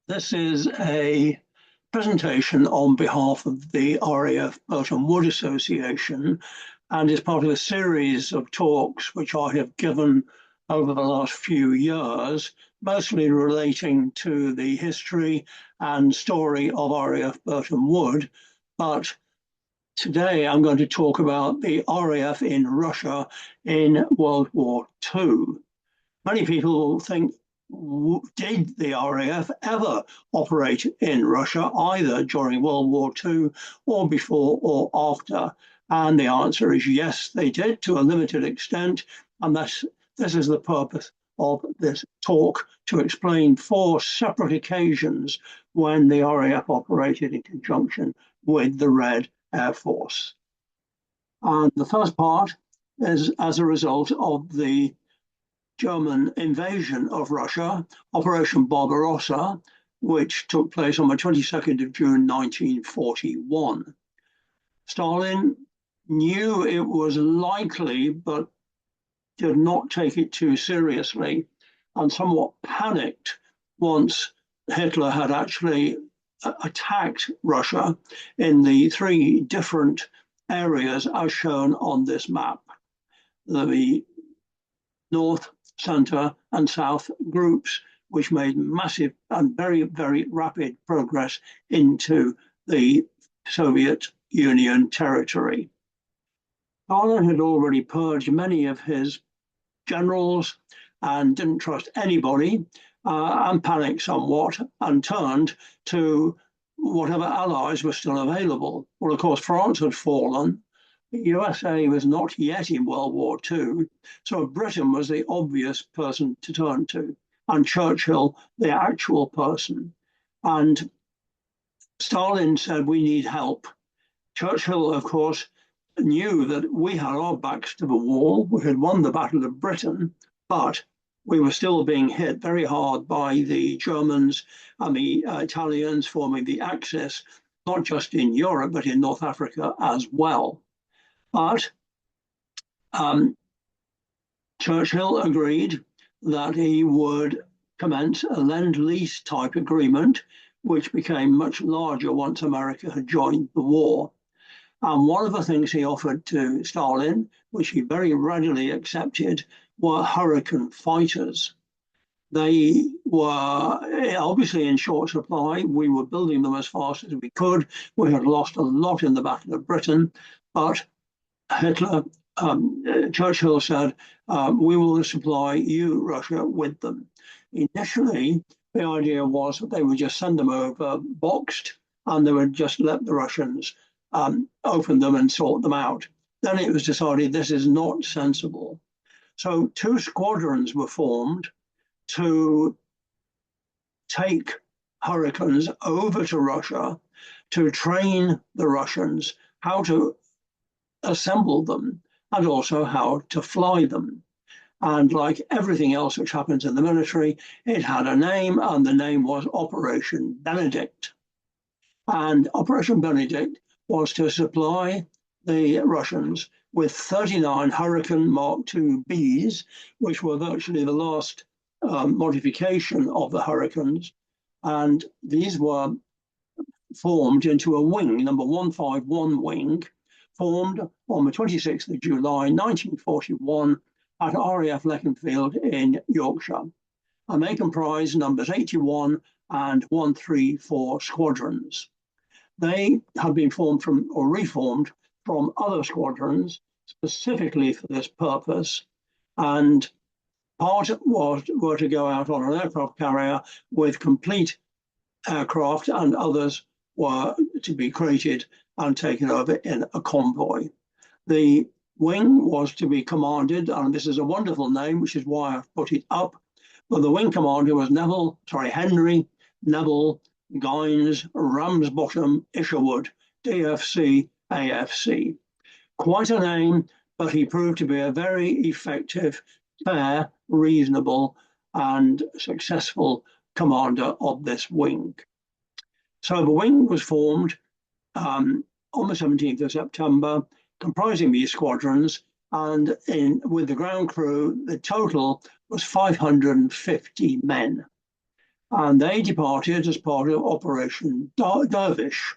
This is a presentation on behalf of the RAF Burtonwood Association and is part of a series of talks which I have given over the last few years, mostly relating to the history and story of RAF Burtonwood. But today I'm going to talk about the RAF in Russia in World War II. Many people think, did the RAF ever operate in Russia, either during World War II or before or after? And the answer is yes, they did to a limited extent. And this is the purpose of this talk, to explain 4 separate occasions when the RAF operated in conjunction with the Red Air Force. And the first part is as a result of the German invasion of Russia, Operation Barbarossa, which took place on the 22nd of June 1941. Stalin knew it was likely, but did not take it too seriously, and somewhat panicked once Hitler had actually attacked Russia in the 3 different areas as shown on this map. The North, Centre and South groups, which made massive and very, very rapid progress into the Soviet Union territory. Stalin had already purged many of his generals and didn't trust anybody, and panicked somewhat and turned to whatever allies were still available. Well, of course, France had fallen. The USA was not yet in World War II, so Britain was the obvious person to turn to, and Churchill, the actual person. And Stalin said, we need help. Churchill, of course, knew that we had our backs to the wall. We had won the Battle of Britain, but we were still being hit very hard by the Germans and the Italians forming the Axis, not just in Europe, but in North Africa as well. But Churchill agreed that he would commence a lend-lease type agreement, which became much larger once America had joined the war. And one of the things he offered to Stalin, which he very readily accepted, were Hurricane fighters. They were obviously in short supply. We were building them as fast as we could. We had lost a lot in the Battle of Britain, but Churchill said, we will supply you, Russia, with them. Initially, the idea was that they would just send them over boxed, and they would just let the Russians open them and sort them out. Then it was decided this is not sensible. So 2 squadrons were formed to take Hurricanes over to Russia to train the Russians how to assemble them and also how to fly them. And like everything else which happens in the military, it had a name, and the name was Operation Benedict. And Operation Benedict was to supply the Russians with 39 Hurricane Mark II Bs, which were virtually the last modification of the Hurricanes. And these were formed into a wing, number 151 wing, formed on the 26th of July 1941 at RAF Leconfield in Yorkshire. And they comprise numbers 81 and 134 squadrons. They have been formed from or reformed from other squadrons specifically for this purpose, and part were to go out on an aircraft carrier with complete aircraft, and others were to be created and taken over in a convoy. The wing was to be commanded, and this is a wonderful name, which is why I've put it up, but the wing commander was Henry Neville Gines Ramsbottom Isherwood, DFC AFC. Quite a name, but he proved to be a very effective, fair, reasonable, and successful commander of this wing. So the wing was formed on the 17th of September, comprising these squadrons, and with the ground crew, the total was 550 men. and they departed as part of Operation Dervish.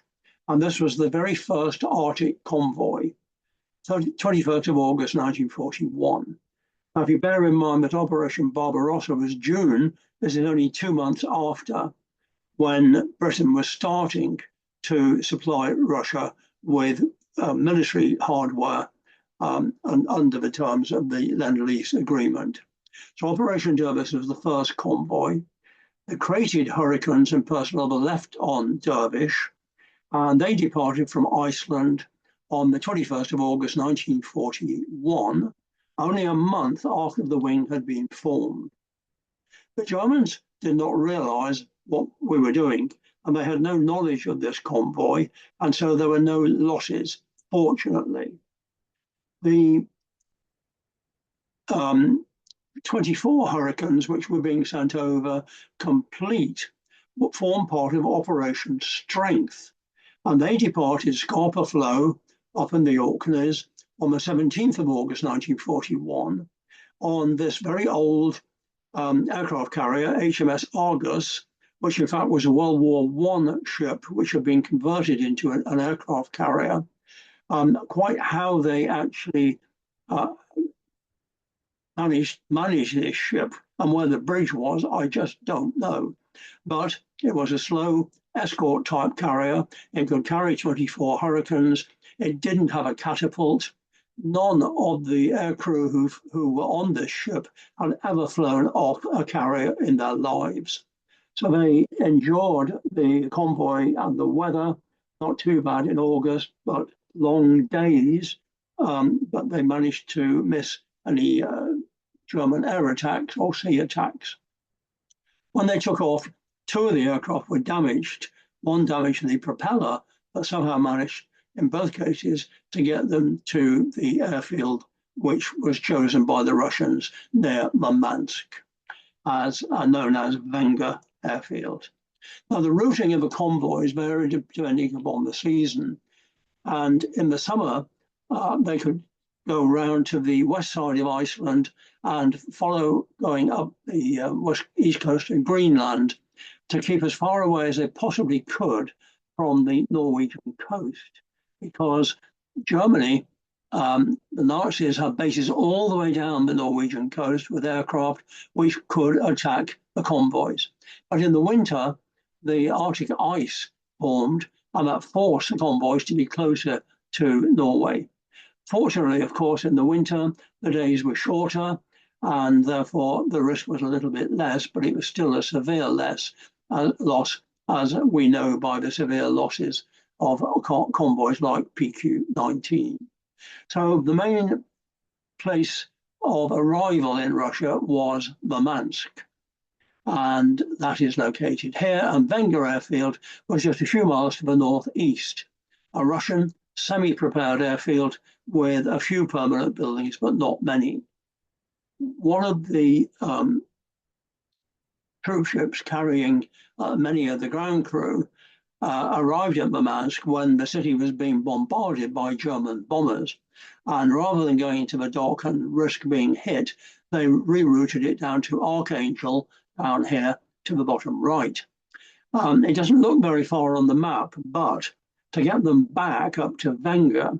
And this was the very first Arctic convoy, 21st of August 1941. Now, if you bear in mind that Operation Barbarossa was June, this is only 2 months after when Britain was starting to supply Russia with military hardware and under the terms of the Lend-Lease agreement. So Operation Dervish was the first convoy. The crated Hurricanes and personnel were left on Dervish, and they departed from Iceland on the 21st of August 1941, only a month after the wing had been formed. The Germans did not realize what we were doing, and they had no knowledge of this convoy, and so there were no losses, fortunately. The 24 Hurricanes which were being sent over complete formed part of Operation Strength, and they departed Scapa Flow up in the Orkneys on the 17th of August 1941 on this very old aircraft carrier, HMS Argus, which in fact was a World War I ship which had been converted into an aircraft carrier. Quite how they actually managed this ship and where the bridge was, I just don't know. But it was a slow escort type carrier. It could carry 24 Hurricanes. It didn't have a catapult. None of the aircrew who were on this ship had ever flown off a carrier in their lives. So they endured the convoy and the weather, not too bad in August, but long days. But they managed to miss any German air attacks or sea attacks. When they took off, 2 of the aircraft were damaged. One damaged the propeller, but somehow managed, in both cases, to get them to the airfield, which was chosen by the Russians near Murmansk, as known as Wenger Airfield. Now, the routing of the convoys varied depending upon the season, and in the summer, they could go round to the west side of Iceland and follow going up the east coast of Greenland to keep as far away as they possibly could from the Norwegian coast, because Germany, the Nazis had bases all the way down the Norwegian coast with aircraft which could attack the convoys. But in the winter, the Arctic ice formed and that forced the convoys to be closer to Norway. Fortunately, of course, in the winter, the days were shorter and therefore the risk was a little bit less, but it was still a severe loss, as we know by the severe losses of convoys like PQ-19. So the main place of arrival in Russia was Murmansk, and that is located here, and Wenger Airfield was just a few miles to the northeast, a Russian semi-prepared airfield with a few permanent buildings, but not many. One of the troop ships carrying many of the ground crew arrived at Murmansk when the city was being bombarded by German bombers. And rather than going into the dock and risk being hit, they rerouted it down to Archangel, down here to the bottom right. It doesn't look very far on the map, but to get them back up to Wenger,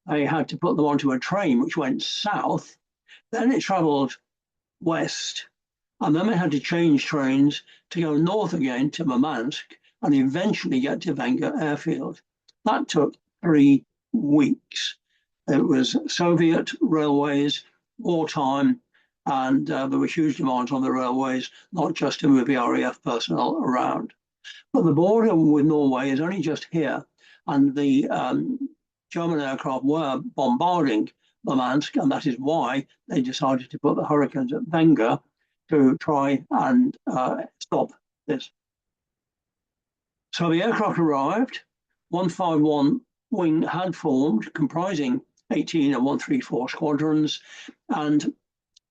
they had to put them onto a train which went south. Then it travelled west, and then they had to change trains to go north again to Murmansk and eventually get to Wenger Airfield. That took 3 weeks. It was Soviet railways, wartime, and there were huge demands on the railways, not just to move the RAF personnel around. But the border with Norway is only just here, and the German aircraft were bombarding Murmansk, and that is why they decided to put the Hurricanes at Wenger to try and stop this. So the aircraft arrived. 151 wing had formed, comprising 18 and 134 squadrons, and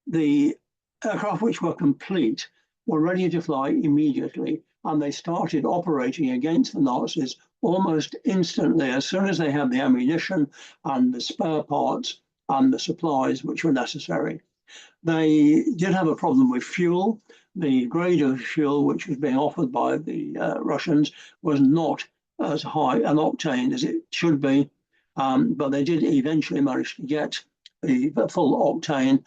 the aircraft which were complete were ready to fly immediately, and they started operating against the Nazis almost instantly as soon as they had the ammunition and the spare parts and the supplies which were necessary. They did have a problem with fuel. the grade of fuel which was being offered by the Russians was not as high an octane as it should be, but they did eventually manage to get the full octane.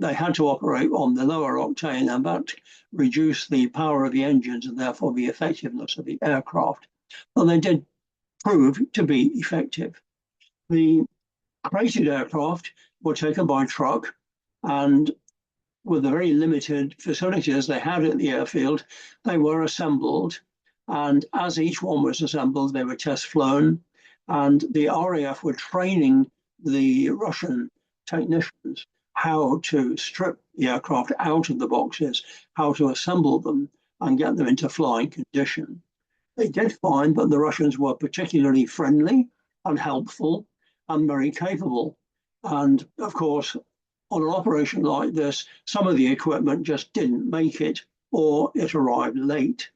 They had to operate on the lower octane, and that reduced the power of the engines and therefore the effectiveness of the aircraft. But they did prove to be effective. The crated aircraft were taken by truck, and with the very limited facilities they had at the airfield, they were assembled. And as each one was assembled, they were test flown. And the RAF were training the Russian technicians how to strip the aircraft out of the boxes, how to assemble them and get them into flying condition. They did find that the Russians were particularly friendly and helpful and very capable. And of course, on an operation like this, some of the equipment just didn't make it, or it arrived late.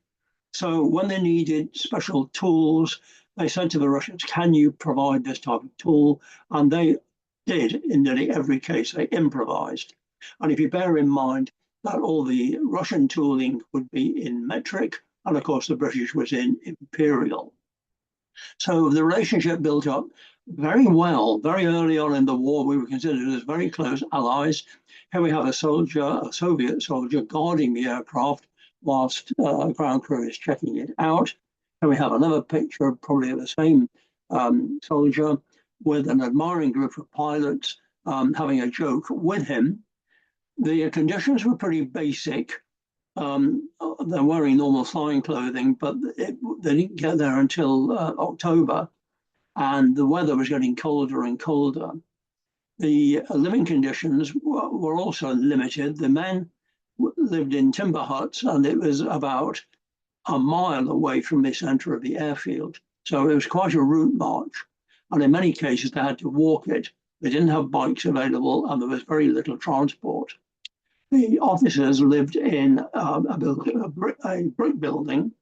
So when they needed special tools, they said to the Russians, can you provide this type of tool? And they did in nearly every case. They improvised. And if you bear in mind that all the Russian tooling would be in metric, and of course the British was in imperial. So the relationship built up very well. Very early on in the war, we were considered as very close allies. Here we have a soldier, a Soviet soldier, guarding the aircraft whilst ground crew is checking it out. And we have another picture, probably of the same soldier, with an admiring group of pilots having a joke with him. The conditions were pretty basic. They're wearing normal flying clothing, but they didn't get there until October, and the weather was getting colder and colder. The living conditions were also limited. The men lived in timber huts, and it was about a mile away from the center of the airfield. So it was quite a route march. And in many cases, they had to walk it. They didn't have bikes available, and there was very little transport. The officers lived in a brick building,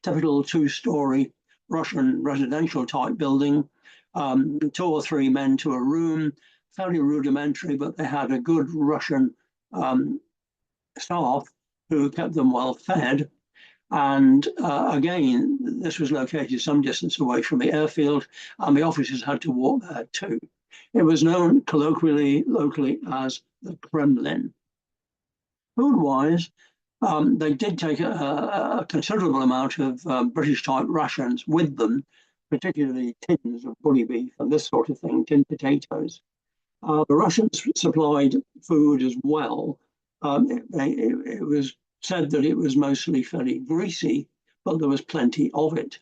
typical two-story Russian residential type building, 2 or 3 men to a room, fairly rudimentary, but they had a good Russian staff who kept them well fed. And again, this was located some distance away from the airfield, and the officers had to walk there too. It was known colloquially, locally, as the Kremlin. Food-wise, they did take a considerable amount of British-type rations with them, particularly tins of bully beef and this sort of thing, tinned potatoes. The Russians supplied food as well. It was said that it was mostly fairly greasy, but there was plenty of it.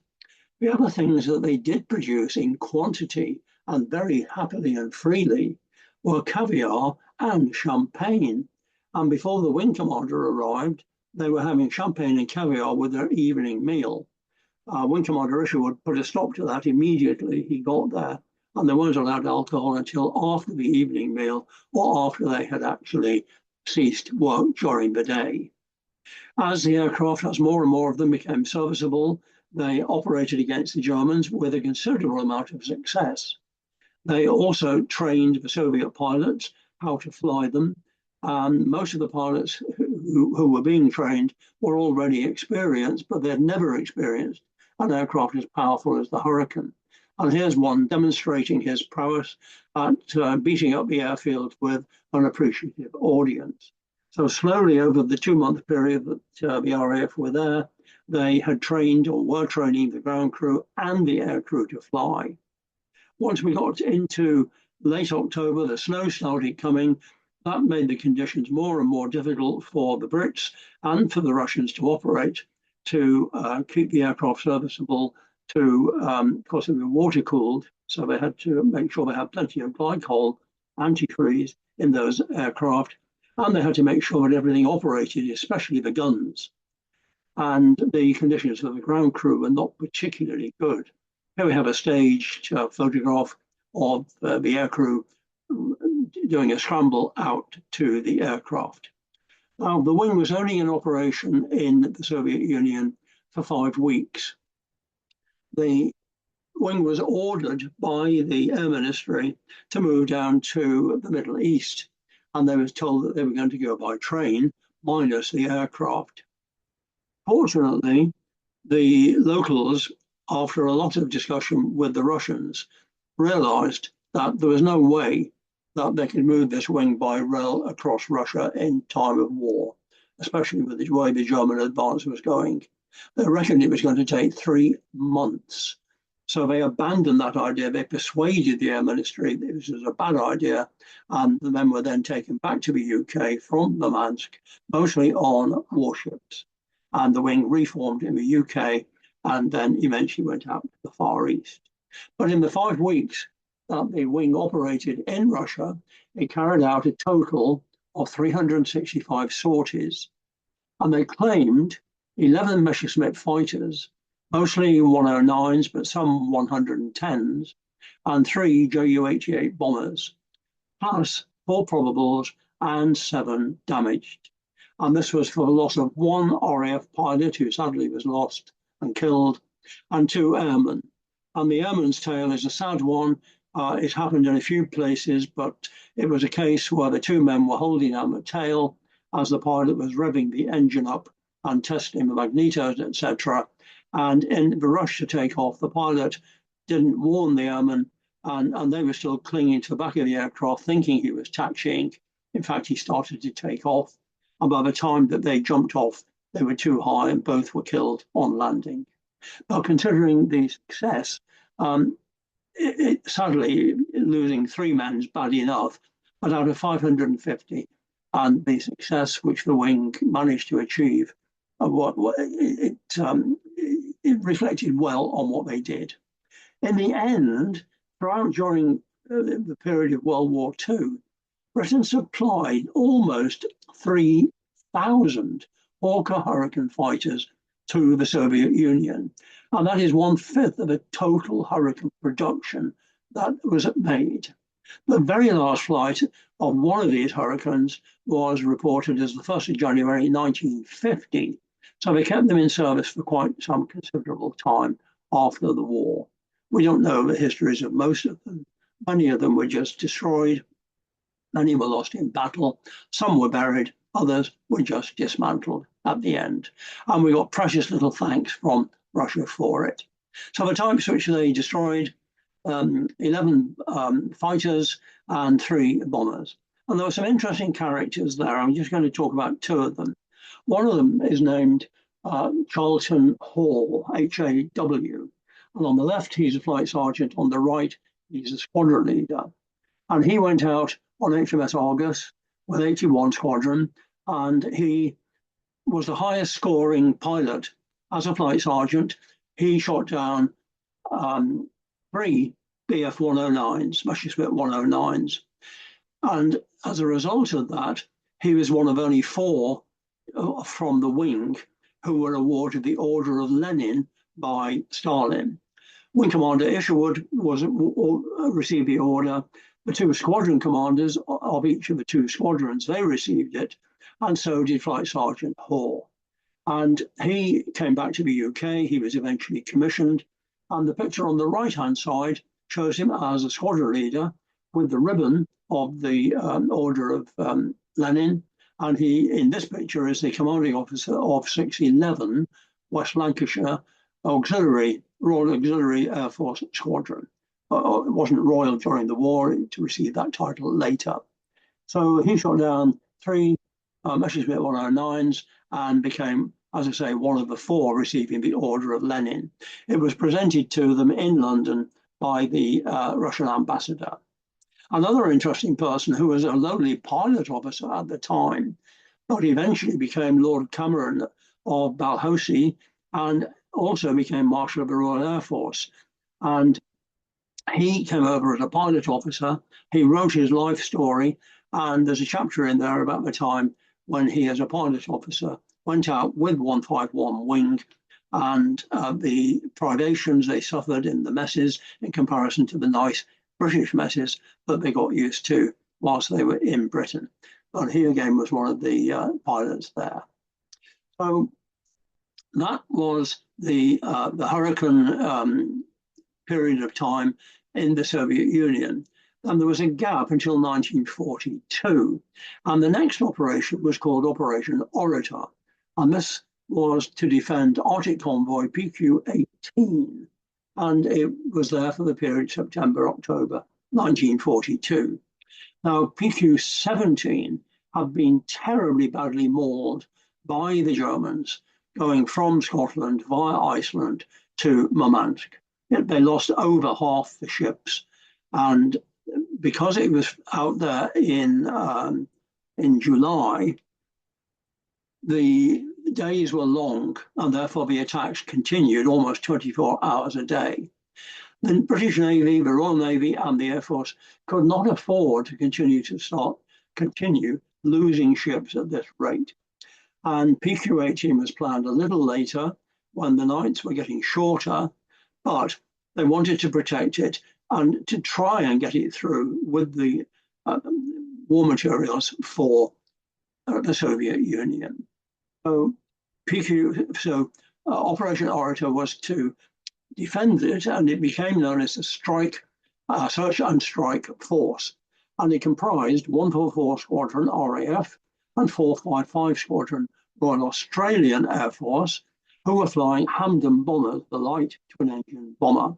The other things that they did produce in quantity and very happily and freely were caviar and champagne. And before the wing commander arrived, they were having champagne and caviar with their evening meal. Wing Commander Isherwood put a stop to that immediately he got there, and they weren't allowed alcohol until after the evening meal or after they had actually ceased work during the day. As the aircraft, as more and more of them became serviceable, they operated against the Germans with a considerable amount of success. They also trained the Soviet pilots how to fly them. Most of the pilots who were being trained were already experienced, but they had never experienced an aircraft as powerful as the Hurricane. And here's one demonstrating his prowess at beating up the airfield with an appreciative audience. So slowly over the 2-month period that the RAF were there, they had trained or were training the ground crew and the air crew to fly. Once we got into late October, the snow started coming. That made the conditions more and more difficult for the Brits and for the Russians to operate, to keep the aircraft serviceable, of course, they were water cooled, so they had to make sure they had plenty of glycol antifreeze in those aircraft, and they had to make sure that everything operated, especially the guns. And the conditions for the ground crew were not particularly good. Here we have a staged photograph of the air crew doing a scramble out to the aircraft. Now, the wing was only in operation in the Soviet Union for 5 weeks. The wing was ordered by the Air Ministry to move down to the Middle East, and they were told that they were going to go by train, minus the aircraft. Fortunately, the locals, after a lot of discussion with the Russians, realized that there was no way that they could move this wing by rail across Russia in time of war, especially with the way the German advance was going. They reckoned it was going to take 3 months. So they abandoned that idea. They persuaded the Air Ministry that this was a bad idea, and the men were then taken back to the UK from Murmansk, mostly on warships. And the wing reformed in the UK and then eventually went out to the Far East. But in the 5 weeks that the wing operated in Russia, it carried out a total of 365 sorties. And they claimed 11 Messerschmitt fighters, mostly 109s, but some 110s, and 3 Ju-88 bombers, plus 4 probables and 7 damaged. And this was for the loss of 1 RAF pilot, who sadly was lost and killed, and 2 airmen. And the airman's tale is a sad one. It happened in a few places, but it was a case where the 2 men were holding on the tail as the pilot was revving the engine up and testing the magnetos, etc. And in the rush to take off, the pilot didn't warn the airmen, and they were still clinging to the back of the aircraft, thinking he was taxiing. In fact, he started to take off. And by the time that they jumped off, they were too high and both were killed on landing. Now, considering the success, sadly, losing 3 men is bad enough, but out of 550, and the success which the wing managed to achieve, it reflected well on what they did. In the end, during the period of World War II, Britain supplied almost 3,000 Hawker Hurricane fighters to the Soviet Union. And that is 1/5 of the total Hurricane production that was made. The very last flight of one of these Hurricanes was reported as the 1st of January 1950. So they kept them in service for quite some considerable time after the war. We don't know the histories of most of them. Many of them were just destroyed. Many were lost in battle. Some were buried. Others were just dismantled at the end. And we got precious little thanks from Russia for it. So the types which they destroyed, 11 fighters and 3 bombers. And there were some interesting characters there. I'm just going to talk about 2 of them. One of them is named Charlton Hall, H-A-W. And on the left, he's a flight sergeant. On the right, he's a squadron leader. And he went out on HMS Argus with 81 Squadron, and he was the highest scoring pilot as a flight sergeant. He shot down 3 BF 109s, Messerschmitt 109s. And as a result of that, he was one of only 4 from the wing who were awarded the Order of Lenin by Stalin. Wing Commander Isherwood received the order. The 2 squadron commanders of each of the 2 squadrons, they received it, and so did Flight Sergeant Hall. And he came back to the UK. He was eventually commissioned. And the picture on the right-hand side shows him as a squadron leader with the ribbon of the Order of Lenin. And he, in this picture, is the commanding officer of 611 West Lancashire Royal Auxiliary Air Force Squadron. It wasn't royal during the war, to receive that title later. So he shot down 3 Messerschmitt 109s and became, as I say, one of the 4 receiving the Order of Lenin. It was presented to them in London by the Russian ambassador. Another interesting person who was a lowly pilot officer at the time, but eventually became Lord Cameron of Balhousie and also became Marshal of the Royal Air Force. And he came over as a pilot officer. He wrote his life story, and there's a chapter in there about the time when he, as a pilot officer, went out with 151 Wing and the privations they suffered in the messes in comparison to the nice British messes that they got used to whilst they were in Britain. But he again was one of the pilots there. So that was the Hurricane period of time in the Soviet Union. and there was a gap until 1942. And the next operation was called Operation Orator. And this was to defend Arctic Convoy PQ-18. And it was there for the period September-October 1942. Now, PQ-17 had been terribly badly mauled by the Germans going from Scotland via Iceland to Murmansk. They lost over half the ships, and because it was out there in July, the days were long, and therefore the attacks continued almost 24 hours a day. The British Navy, the Royal Navy, and the Air Force could not afford to continue losing ships at this rate. And PQ-18 was planned a little later when the nights were getting shorter, but they wanted to protect it and to try and get it through with the war materials for the Soviet Union. So Operation Orator was to defend it, and it became known as the Search and Strike Force. And it comprised 144 Squadron RAF and 455 Squadron Royal Australian Air Force, who were flying Hampden bombers, the light twin-engine bomber.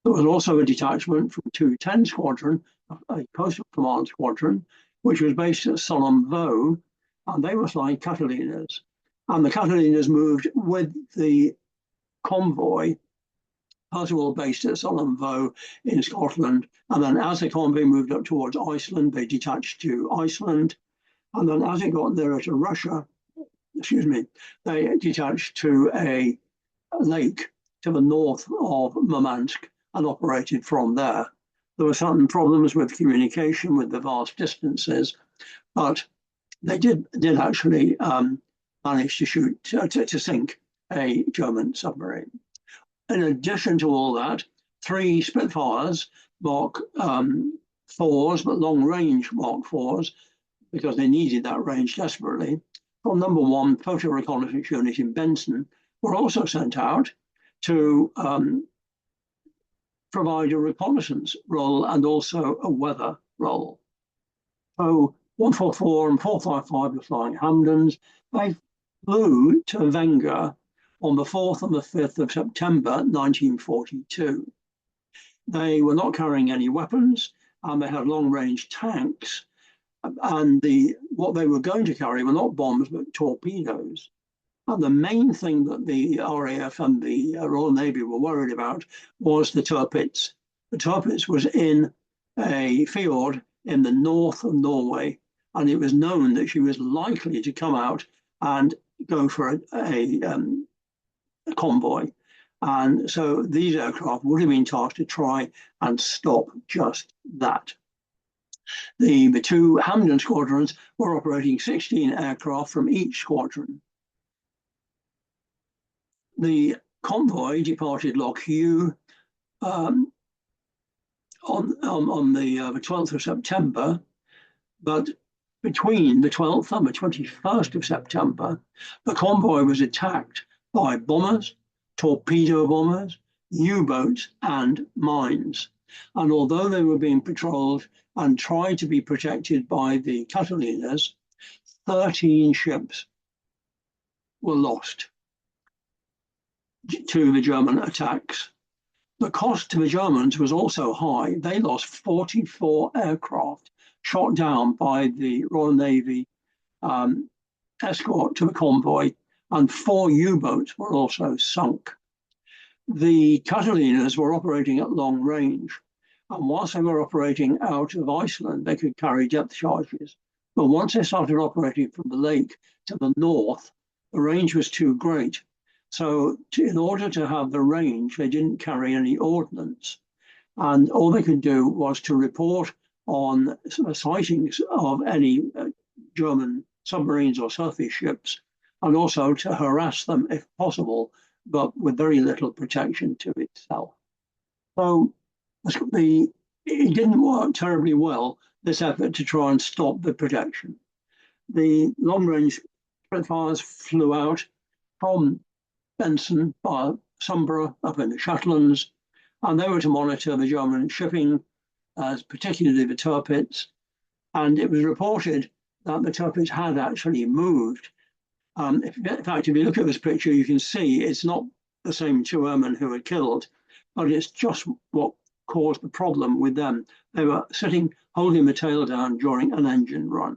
There was also a detachment from 210 Squadron, a coastal command squadron, which was based at Sollum Voe, and they were flying Catalinas. And the Catalinas moved with the convoy, first of all based at Sollum Voe in Scotland, and then as the convoy moved up towards Iceland, they detached to Iceland, and then as it got nearer to Russia, they detached to a lake to the north of Murmansk and operated from there. There were certain problems with communication with the vast distances, but they did actually manage to sink a German submarine. In addition to all that, 3 Spitfires, Mark 4s, but long-range Mark 4s, because they needed that range desperately, from number 1 Photo Reconnaissance Unit in Benson, were also sent out to provide a reconnaissance role and also a weather role. So 144 and 455 were flying Hampdens. They flew to Venga on the 4th and the 5th of September 1942. They were not carrying any weapons, and they had long-range tanks, and what they were going to carry were not bombs but torpedoes. And the main thing that the RAF and the Royal Navy were worried about was the Tirpitz. The Tirpitz was in a fjord in the north of Norway, and it was known that she was likely to come out and go for a convoy. And so these aircraft would have been tasked to try and stop just that. The 2 Hampden squadrons were operating 16 aircraft from each squadron. The convoy departed Loch Hugh on the 12th of September, but between the 12th and the 21st of September, the convoy was attacked by bombers, torpedo bombers, U-boats, and mines. And although they were being patrolled and tried to be protected by the Catalinas, 13 ships were lost to the German attacks. The cost to the Germans was also high. They lost 44 aircraft shot down by the Royal Navy escort to the convoy, and 4 U-boats were also sunk. The Catalinas were operating at long range, and whilst they were operating out of Iceland, they could carry depth charges. But once they started operating from the lake to the north, the range was too great. So in order to have the range, they didn't carry any ordnance. And all they could do was to report on sightings of any German submarines or surface ships, and also to harass them if possible, but with very little protection to itself. So it didn't work terribly well, this effort to try and stop the protection. The long-range Spitfires flew out from Benson by Sombra up in the Shetlands, and they were to monitor the German shipping as particularly the turpits, and it was reported that the turpits had actually moved. In fact, if you look at this picture, you can see it's not the same two airmen who were killed, but it's just what caused the problem with them. They were sitting, holding the tail down during an engine run.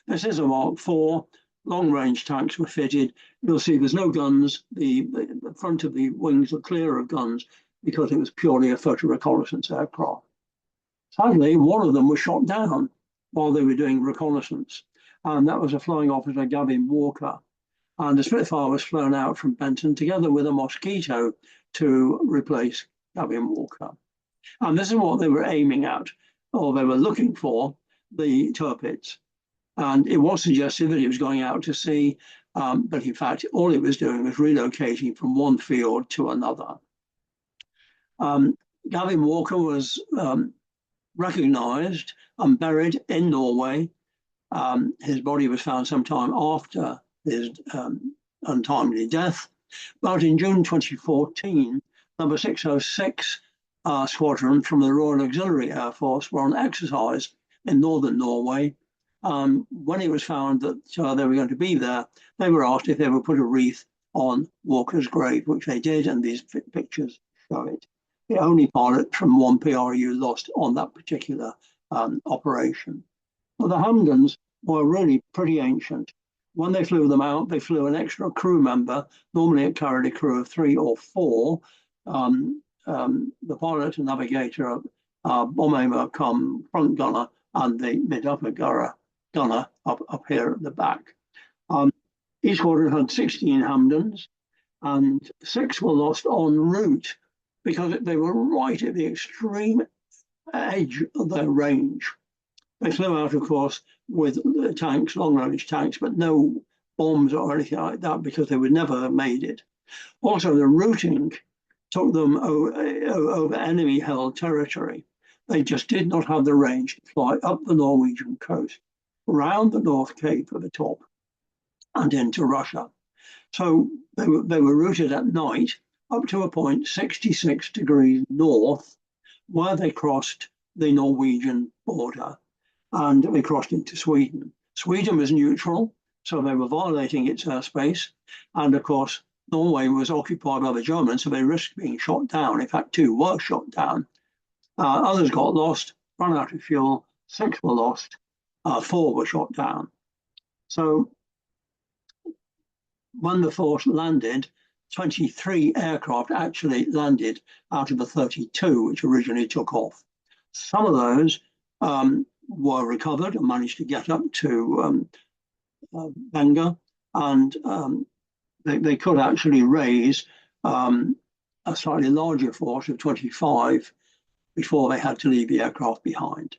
This is a Mark IV. Long-range tanks were fitted. You'll see there's no guns. The front of the wings were clear of guns because it was purely a photo reconnaissance aircraft. Sadly, one of them was shot down while they were doing reconnaissance, and that was a flying officer, Gavin Walker. And the Spitfire was flown out from Benton together with a Mosquito to replace Gavin Walker. And this is what they were aiming at, or they were looking for, the turpits. And it was suggested that he was going out to sea, but in fact, all it was doing was relocating from one field to another. Gavin Walker was recognised and buried in Norway. His body was found sometime after his untimely death. But in June 2014, number 606 squadron from the Royal Auxiliary Air Force were on exercise in northern Norway. When it was found that they were going to be there, they were asked if they would put a wreath on Walker's grave, which they did, and these pictures show it. The only pilot from one PRU lost on that particular operation. Well, the Hampdens were really pretty ancient. When they flew them out, they flew an extra crew member. Normally it carried a crew of 3 or 4. The pilot and navigator, bomb aimer, come front gunner, and the mid-upper gunner up here at the back. Each squadron had 16 Hampdens, and 6 were lost en route because they were right at the extreme edge of their range. They flew out, of course, with tanks, long-range tanks, but no bombs or anything like that because they would never have made it. Also, the routing took them over enemy-held territory. They just did not have the range to fly up the Norwegian coast, round the North Cape at the top, and into Russia. So they were routed at night up to a point 66 degrees north, where they crossed the Norwegian border, and they crossed into Sweden. Sweden was neutral, so they were violating its airspace, and of course Norway was occupied by the Germans, so they risked being shot down. In fact, 2 were shot down. Others got lost, ran out of fuel, 6 were lost, 4 were shot down. So when the force landed, 23 aircraft actually landed out of the 32 which originally took off. Some of those were recovered and managed to get up to Venga, and they could actually raise a slightly larger force of 25 before they had to leave the aircraft behind.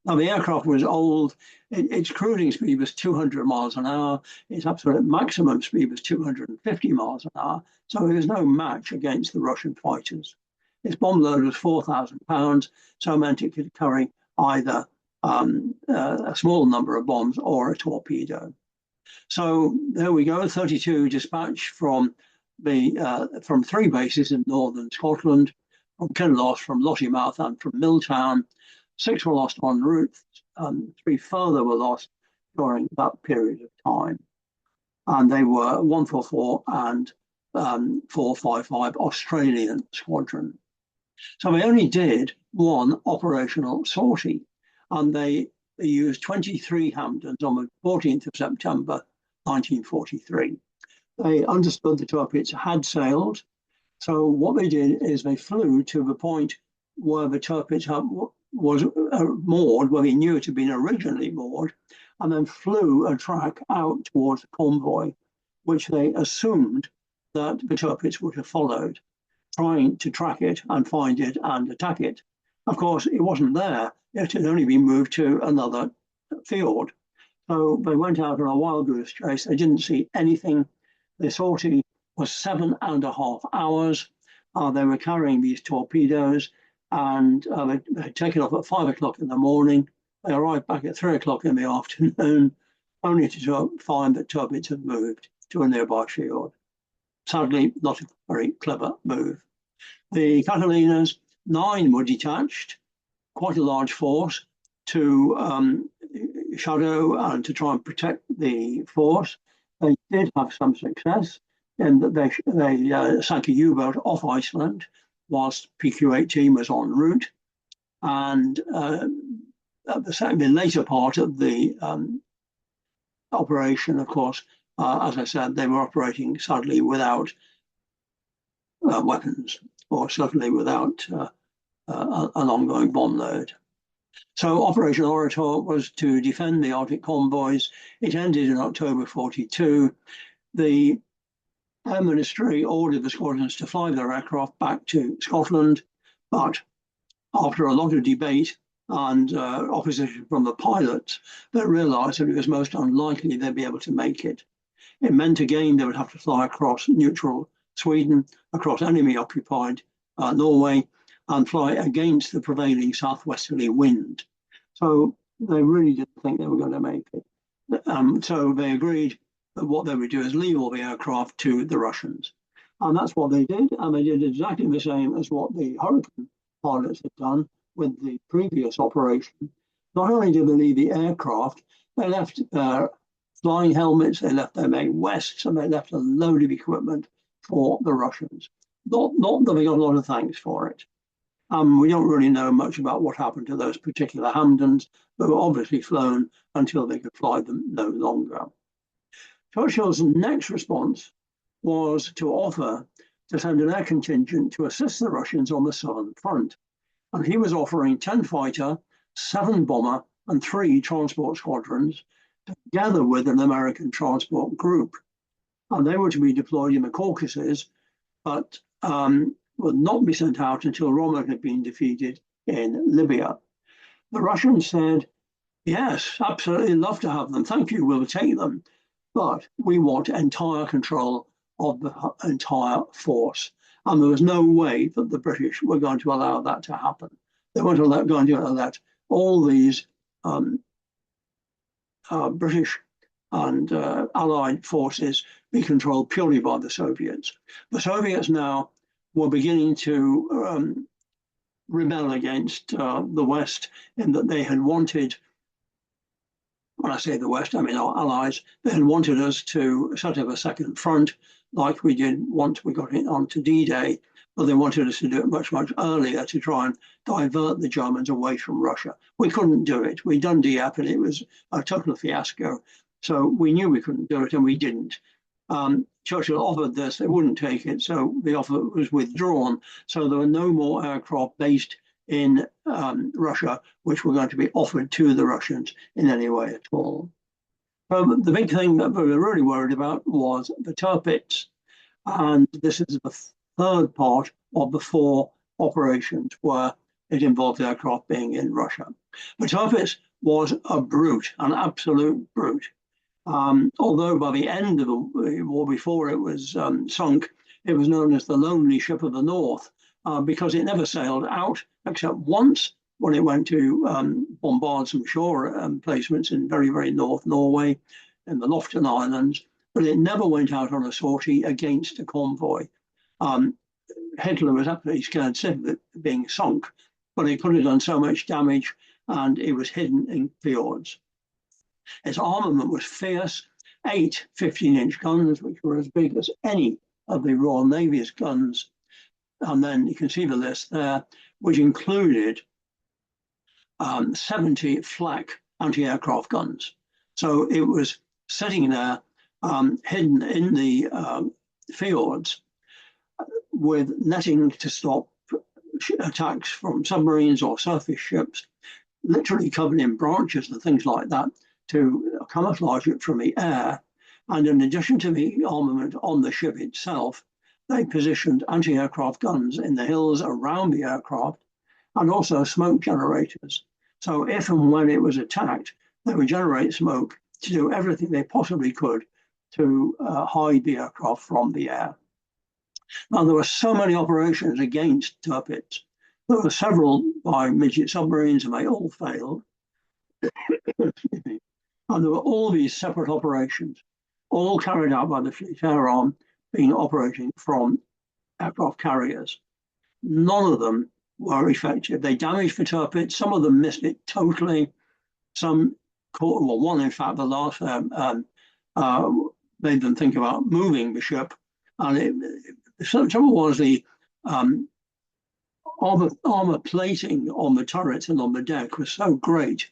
Now, the aircraft was old. Its cruising speed was 200 miles an hour. Its absolute maximum speed was 250 miles an hour. So it was no match against the Russian fighters. Its bomb load was 4,000 pounds, so it meant it could carry either a small number of bombs or a torpedo. So there we go, 32 dispatched from 3 bases in northern Scotland, from Kinloss, from Lossiemouth, and from Milltown. 6 were lost en route, 3 further were lost during that period of time. And they were 144 and 455 Australian Squadron. So they only did 1 operational sortie, and they used 23 Hampdens on the 14th of September 1943. They understood the turpits had sailed, so what they did is they flew to the point where the turpits was moored, where they knew it had been originally moored, and then flew a track out towards the convoy, which they assumed that the turpits would have followed, trying to track it and find it and attack it. Of course, it wasn't there. It had only been moved to another field. So they went out on a wild goose chase. They didn't see anything. The sortie was 7.5 hours. They were carrying these torpedoes, and they had taken off at 5 o'clock in the morning. They arrived back at 3 o'clock in the afternoon, only to find that turpits had moved to a nearby field. Sadly, not a very clever move. The Catalinas, 9 were detached. quite a large force to shadow and to try and protect the force. They did have some success in that they sank a U-boat off Iceland whilst PQ-18 was en route. And at the later part of the operation, of course, as I said, they were operating sadly without weapons, or certainly without an ongoing bomb load. So Operation Orator was to defend the Arctic convoys. It ended in October 42. The Air Ministry ordered the squadrons to fly their aircraft back to Scotland, but after a lot of debate and opposition from the pilots, they realised that it was most unlikely they'd be able to make it. It meant again they would have to fly across neutral Sweden, across enemy-occupied Norway, and fly against the prevailing southwesterly wind. So they really didn't think they were going to make it. So they agreed that what they would do is leave all the aircraft to the Russians. And that's what they did, and they did exactly the same as what the Hurricane pilots had done with the previous operation. Not only did they leave the aircraft, they left their flying helmets, they left their main vests, and they left a load of equipment for the Russians. Not that they got a lot of thanks for it. We don't really know much about what happened to those particular Hampdens, but were obviously flown until they could fly them no longer. Churchill's next response was to offer to send an air contingent to assist the Russians on the southern front. And he was offering 10 fighter, 7 bomber, and 3 transport squadrons, together with an American transport group. And they were to be deployed in the Caucasus, but would not be sent out until Rommel had been defeated in Libya. The Russians said, yes, absolutely love to have them. Thank you, we'll take them. But we want entire control of the entire force. And there was no way that the British were going to allow that to happen. They weren't going to let all these British and Allied forces be controlled purely by the Soviets. The Soviets now were beginning to rebel against the West in that they had wanted, when I say the West, I mean our allies, they had wanted us to set up a second front like we did once we got it onto D-Day, but they wanted us to do it much, much earlier to try and divert the Germans away from Russia. We couldn't do it. We'd done Dieppe and it was a total fiasco. So we knew we couldn't do it and we didn't. Churchill offered this, they wouldn't take it, so the offer was withdrawn. So there were no more aircraft based in Russia, which were going to be offered to the Russians in any way at all. So the big thing that we were really worried about was the Tirpitz, and this is the third part of the 4 operations where it involved aircraft being in Russia. The Tirpitz was a brute, an absolute brute. Although by the end of the war, before it was sunk, it was known as the Lonely Ship of the North, because it never sailed out except once when it went to bombard some shore placements in very, very North Norway, in the Lofton Islands, but it never went out on a sortie against a convoy. Hitler was absolutely scared sick of it being sunk, but it could have done so much damage and it was hidden in fjords. Its armament was fierce, 8 15-inch guns, which were as big as any of the Royal Navy's guns. And then you can see the list there, which included 70 flak anti-aircraft guns. So it was sitting there, hidden in the fjords, with netting to stop attacks from submarines or surface ships, literally covered in branches and things like that, to camouflage it from the air. And in addition to the armament on the ship itself, they positioned anti-aircraft guns in the hills around the aircraft and also smoke generators. So if and when it was attacked, they would generate smoke to do everything they possibly could to hide the aircraft from the air. Now, there were so many operations against Tirpitz. There were several by midget submarines and they all failed. And there were all these separate operations, all carried out by the Fleet Air Arm, being operating from aircraft carriers. None of them were effective. They damaged the turpits. Some of them missed it totally. Some caught, well, one in fact, the last made them think about moving the ship. And the trouble was the armor plating on the turrets and on the deck was so great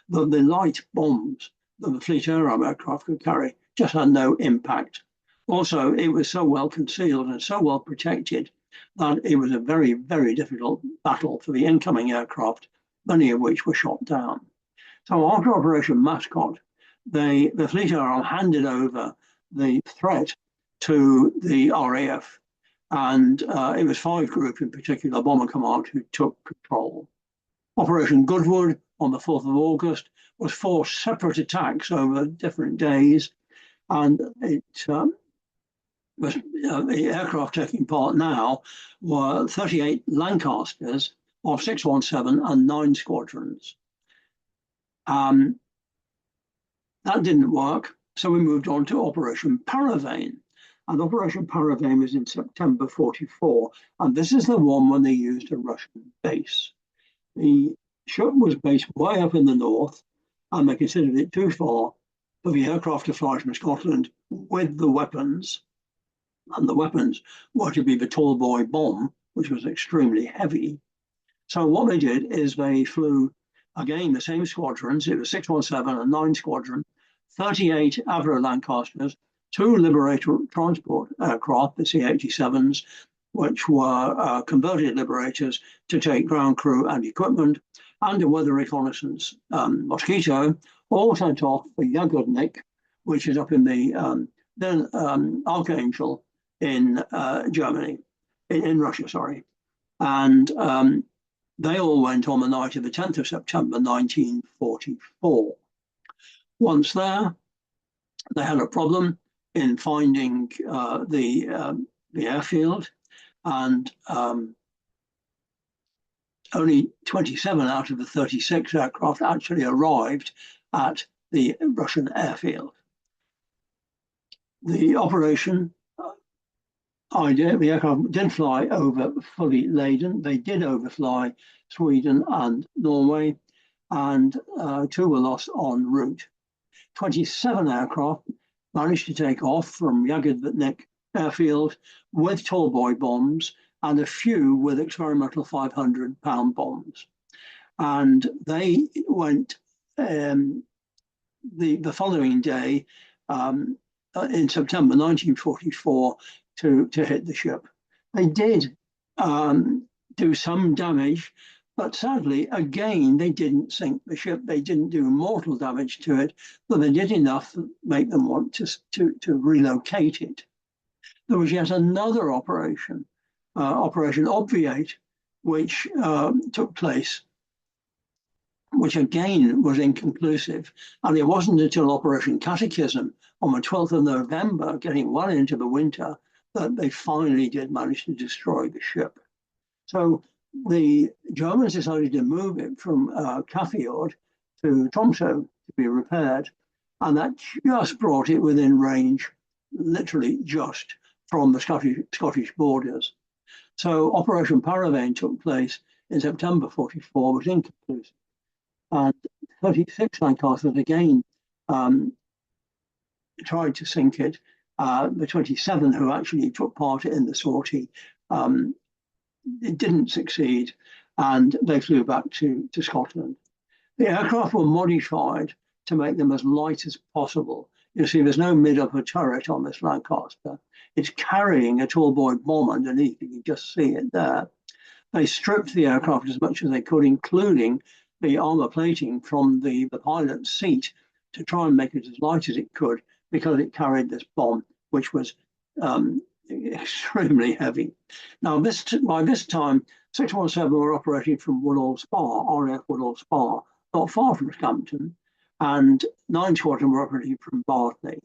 that the light bombs that the Fleet Air Arm aircraft could carry just had no impact. Also, it was so well concealed and so well protected that it was a very, very difficult battle for the incoming aircraft, many of which were shot down. So after Operation Mascot, the Fleet Air Arm handed over the threat to the RAF, and it was 5 Group in particular, Bomber Command, who took control. Operation Goodwood on the 4th of August was 4 separate attacks over different days, and it was the aircraft taking part now were 38 Lancasters of 617 and 9 squadrons. That didn't work, so we moved on to Operation Paravane. And Operation Paravane was in September 44, and this is the one when they used a Russian base. The ship was based way up in the north, and they considered it too far for the aircraft to fly from Scotland with the weapons. And the weapons were to be the tall boy bomb, which was extremely heavy. So what they did is they flew, again, the same squadrons. It was 617 and 9 squadron, 38 Avro Lancasters, 2 Liberator transport aircraft, the C-87s, which were converted Liberators to take ground crew and equipment, and a weather reconnaissance Mosquito, all sent off for Jagodnik, which is up in the then Archangel in Germany, in Russia, sorry. And they all went on the night of the 10th of September, 1944. Once there, they had a problem in finding the airfield, and only 27 out of the 36 aircraft actually arrived at the Russian airfield. The operation idea, the aircraft did fly over fully laden. They did overfly Sweden and Norway, and 2 were lost en route. 27 aircraft managed to take off from Jagodnik airfield with tall boy bombs, and a few with experimental 500-pound bombs. And they went the following day in September 1944 to hit the ship. They did do some damage, but sadly, again, they didn't sink the ship. They didn't do mortal damage to it, but they did enough to make them want to relocate it. There was yet another operation, Operation Obviate, which took place, which again was inconclusive. And it wasn't until Operation Catechism on the 12th of November, getting well into the winter, that they finally did manage to destroy the ship. So the Germans decided to move it from Kaffiord to Tromsø to be repaired, and that just brought it within range, literally just, from the Scottish borders. So Operation Paravane took place in September 44, was inconclusive. And 36 Lancasters again tried to sink it. The 27 who actually took part in the sortie, it didn't succeed, and they flew back to Scotland. The aircraft were modified to make them as light as possible. You see, there's no mid-upper turret on this Lancaster. It's carrying a tall boy bomb underneath. You can just see it there. They stripped the aircraft as much as they could, including the armor plating from the pilot's seat, to try and make it as light as it could, because it carried this bomb, which was extremely heavy. Now, by this time, 617 were operating from Woodall Spa, RAF Woodall Spa, not far from Scampton, and 9 Squadron were operating from Bartley.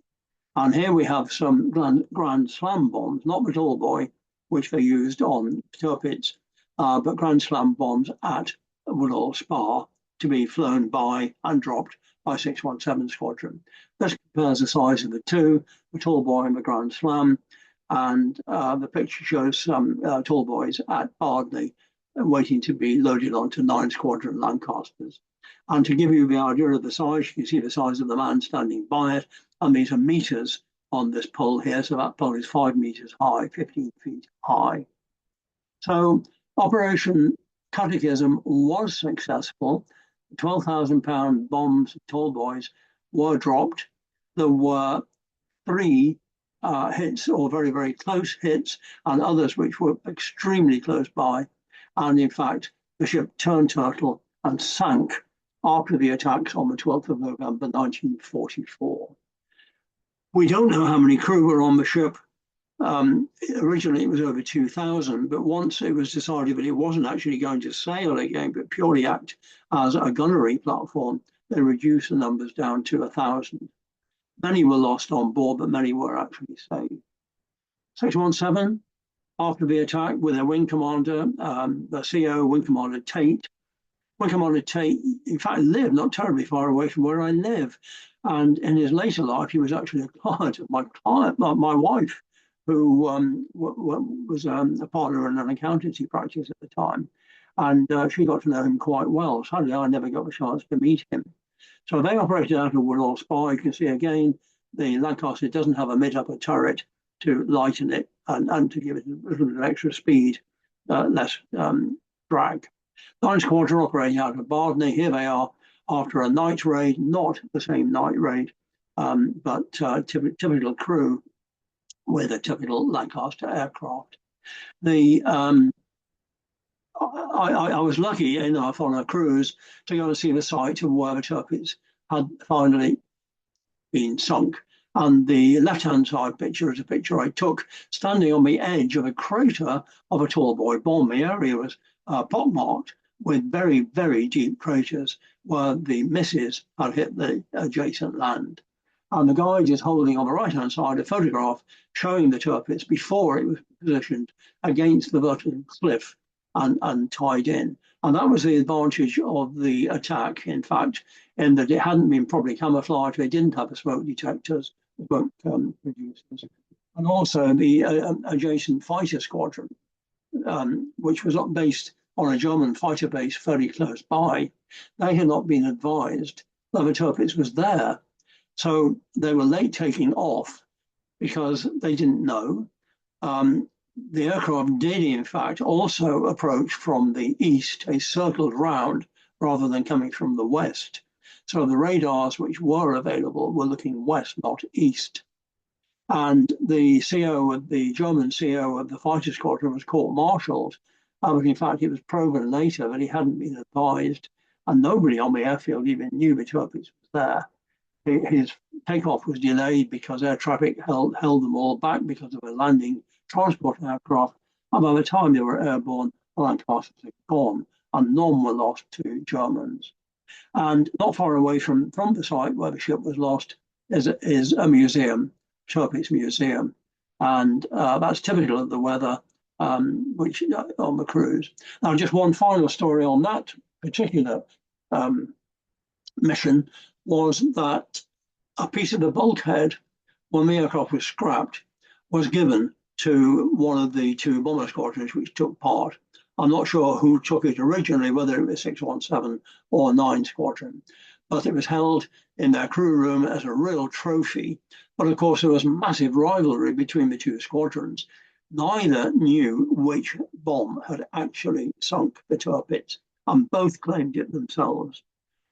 And here we have some Grand Slam bombs, not the tall boy, which they used on turpits, but Grand Slam bombs at Woodall Spa to be flown by and dropped by 617 Squadron. This compares the size of the two, the tall boy and the Grand Slam, and the picture shows some tall boys at Bardney waiting to be loaded onto 9 Squadron Lancasters. And to give you the idea of the size, you can see the size of the man standing by it, and these are meters on this pole here. So that pole is 5 meters high, 15 feet high. So Operation Catechism was successful. 12,000-pound bombs, tall boys, were dropped. There were 3 hits, or very, very close hits, and others which were extremely close by. And in fact, the ship turned turtle and sank after the attacks on the 12th of November 1944. We don't know how many crew were on the ship. Originally, it was over 2,000, but once it was decided that it wasn't actually going to sail again, but purely act as a gunnery platform, they reduced the numbers down to 1,000. Many were lost on board, but many were actually saved. 617, after the attack, with their wing commander, the CO, Wing Commander Tate. Wing Commander Tate, in fact, lived not terribly far away from where I live. And in his later life, he was actually a client of my wife, who was a partner in an accountancy practice at the time. And she got to know him quite well. Sadly, I never got the chance to meet him. So they operated out of Woodall Spa. You can see again, the Lancaster doesn't have a mid-upper turret to lighten it and to give it a little bit of extra speed, less drag. 9 Squadron operating out of Bardney. Here they are after a night raid, not the same night raid, but typical crew with a typical Lancaster aircraft. I was lucky enough on a cruise to go and see the site of where the Tirpitz had finally been sunk. And the left-hand side picture is a picture I took standing on the edge of a crater of a tall boy bomb. The area was pockmarked with very, very deep craters where the missiles had hit the adjacent land. And the guide is holding on the right-hand side a photograph showing the Tirpitz before it was positioned against the vertical cliff and tied in. And that was the advantage of the attack, in fact, in that it hadn't been properly camouflaged. They didn't have the smoke detectors, the smoke producers. And also the adjacent fighter squadron, which was based on a German fighter base fairly close by, they had not been advised that the Tirpitz was there. So they were late taking off because they didn't know. The aircraft did, in fact, also approach from the east. They circled round rather than coming from the west. So the radars which were available were looking west, not east. And the German CO of the fighter squadron was court-martialed. But in fact, it was proven later that he hadn't been advised, and nobody on the airfield even knew the Tirpitz was there. His takeoff was delayed because air traffic held them all back because of a landing transport aircraft. And by the time they were airborne, the Lancasters had gone, and none were lost to Germans. And not far away from the site where the ship was lost is a museum, Tirpitz Museum. And that's typical of the weather, which on the cruise. Now, just one final story on that particular mission was that a piece of the bulkhead, when the aircraft was scrapped, was given to one of the 2 bomber squadrons which took part. I'm not sure who took it originally, whether it was 617 or 9 Squadron, but it was held in their crew room as a real trophy. But of course, there was massive rivalry between the 2 squadrons. Neither knew which bomb had actually sunk the Tirpitz, and both claimed it themselves.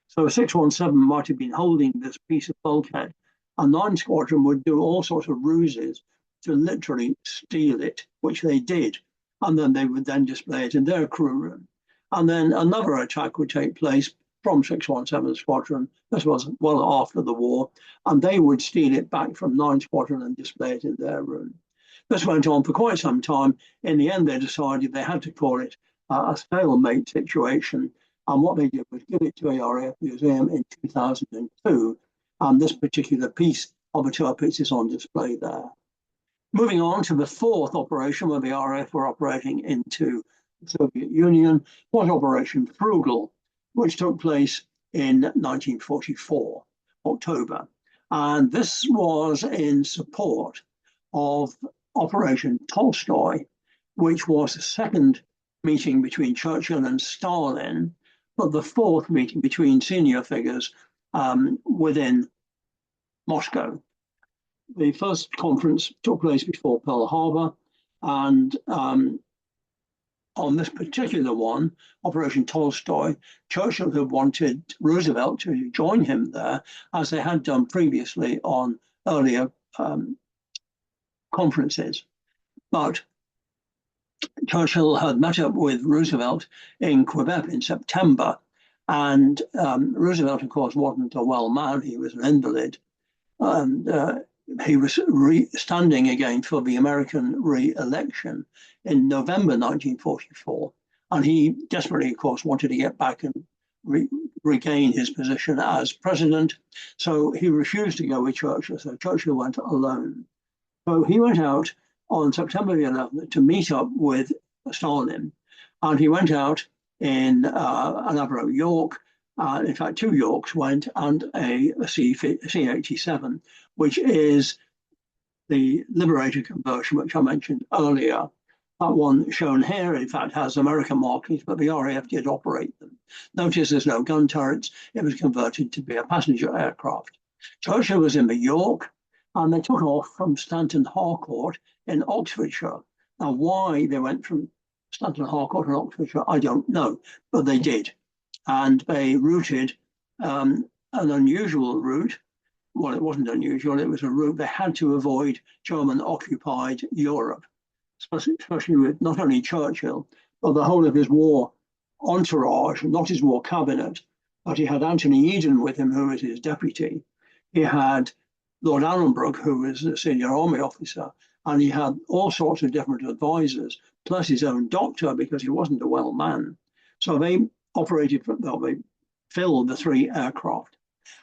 So 617 might have been holding this piece of bulkhead, and 9 Squadron would do all sorts of ruses to literally steal it, which they did. And then they would then display it in their crew room. And then another attack would take place from 617 Squadron. This was well after the war. And they would steal it back from 9 Squadron and display it in their room. This went on for quite some time. In the end, they decided they had to call it a stalemate situation. And what they did was give it to a RAF museum in 2002. And this particular piece of the Tirpitz is on display there. Moving on to the 4th operation, where the RAF were operating into the Soviet Union, was Operation Frugal, which took place in 1944, October. And this was in support of Operation Tolstoy, which was the second meeting between Churchill and Stalin, but the fourth meeting between senior figures within Moscow. The first conference took place before Pearl Harbor, and on this particular one, Operation Tolstoy, Churchill had wanted Roosevelt to join him there, as they had done previously on earlier conferences. But Churchill had met up with Roosevelt in Quebec in September, and Roosevelt, of course, wasn't a well man. He was an invalid, and he was standing again for the American re-election in November 1944. And he desperately, of course, wanted to get back and regain his position as president. So he refused to go with Churchill. So Churchill went alone. So he went out on September the 11th to meet up with Stalin. And he went out in an Avro York. In fact, two Yorks went, and a C-87, which is the Liberator conversion, which I mentioned earlier. That one shown here, in fact, has American markings, but the RAF did operate them. Notice there's no gun turrets. It was converted to be a passenger aircraft. Churchill was in the York, and they took off from Stanton Harcourt in Oxfordshire. Now, why they went from Stanton Harcourt in Oxfordshire, I don't know, but they did. And they routed an unusual route. Well, it wasn't unusual. It was a route they had to avoid German-occupied Europe, especially with not only Churchill, but the whole of his war entourage, not his war cabinet, but he had Anthony Eden with him, who was his deputy. He had Lord Allenbrook, who was a senior army officer, and he had all sorts of different advisors, plus his own doctor, because he wasn't a well man. So they they filled the three aircraft.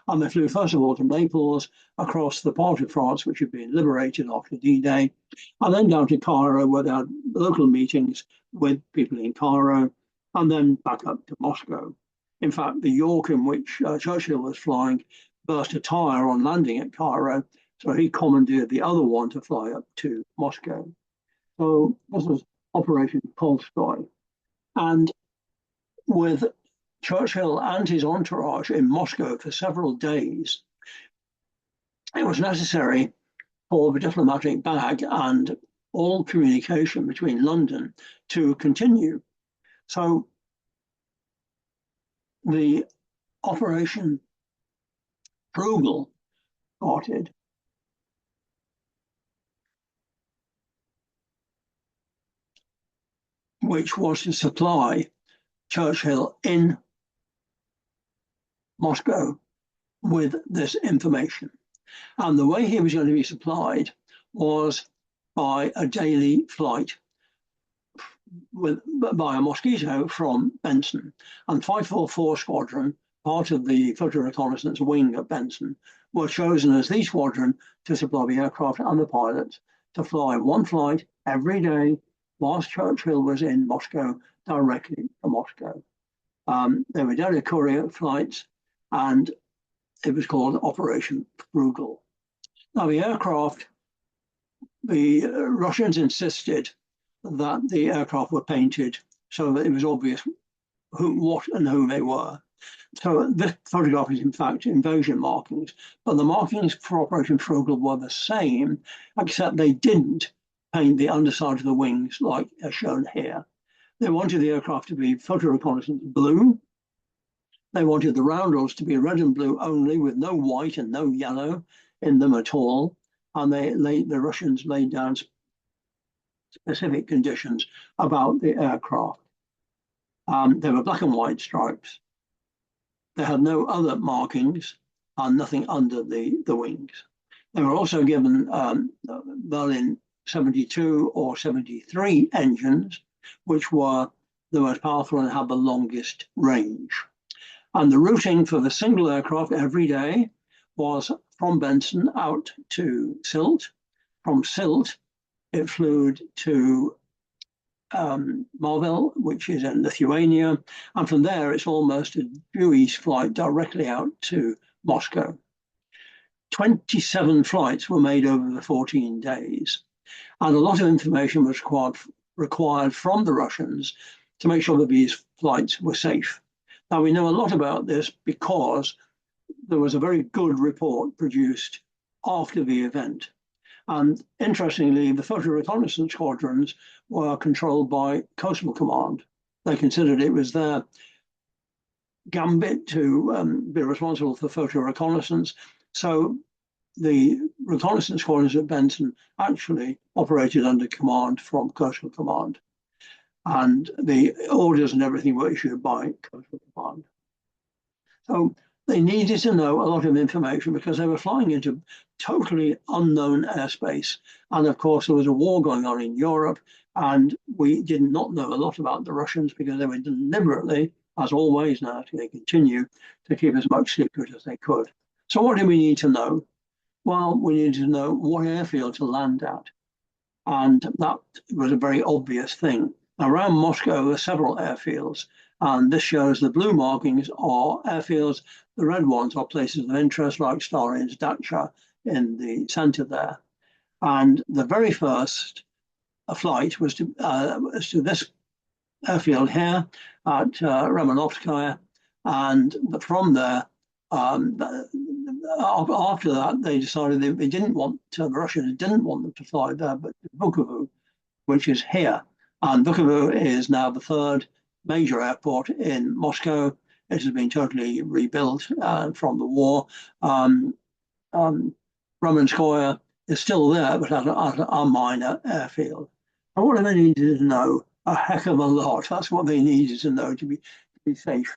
And they flew, first of all, to Naples, across the part of France which had been liberated after D-Day, and then down to Cairo, where they had local meetings with people in Cairo, and then back up to Moscow. In fact, the York in which Churchill was flying burst a tire on landing at Cairo, so he commandeered the other one to fly up to Moscow. So this was Operation Tolstoy. And with Churchill and his entourage in Moscow for several days, it was necessary for the diplomatic bag and all communication between London to continue. So the Operation Frugal started. Which was to supply Churchill in Moscow with this information. And the way he was going to be supplied was by a daily flight by a Mosquito from Benson. And 544 Squadron, part of the Photo Reconnaissance Wing at Benson, were chosen as the squadron to supply the aircraft and the pilots to fly one flight every day whilst Churchill was in Moscow, directly to Moscow. They were daily courier flights, and it was called Operation Frugal. Now, the aircraft, the Russians insisted that the aircraft were painted so that it was obvious what and who they were. So this photograph is in fact invasion markings, but the markings for Operation Frugal were the same, except they didn't paint the underside of the wings like as shown here. They wanted the aircraft to be photo reconnaissance blue. They wanted the roundels to be red and blue only, with no white and no yellow in them at all. And the Russians laid down specific conditions about the aircraft. They were black and white stripes. They had no other markings and nothing under the wings. They were also given Berlin 72 or 73 engines, which were the most powerful and had the longest range. And the routing for the single aircraft every day was from Benson out to Sylt. From Sylt, it flew to Marvel, which is in Lithuania. And from there, it's almost a due east flight directly out to Moscow. 27 flights were made over the 14 days. And a lot of information was required from the Russians to make sure that these flights were safe. Now, we know a lot about this because there was a very good report produced after the event. And interestingly, the photo reconnaissance squadrons were controlled by Coastal Command. They considered it was their gambit to be responsible for photo reconnaissance. So the reconnaissance squadrons at Benton actually operated under command from Coastal Command. And the orders and everything were issued by Coastal Command. So they needed to know a lot of information because they were flying into totally unknown airspace. And of course, there was a war going on in Europe, and we did not know a lot about the Russians because they were deliberately, as always now, they continue to keep as much secret as they could. So what do we need to know? Well, we needed to know what airfield to land at. And that was a very obvious thing. Around Moscow, there are several airfields, and this shows the blue markings are airfields. The red ones are places of interest, like Stalin's Dacha in the center there. And the very first flight was to this airfield here at Romanovskaya, and from there, after that, they decided they didn't want the Russians didn't want them to fly there, but Vukovu, which is here. And Vukovu is now the third major airport in Moscow. It has been totally rebuilt from the war. Romanskoye is still there, but at a minor airfield. And what do they needed to know? A heck of a lot. That's what they needed to know to be safe.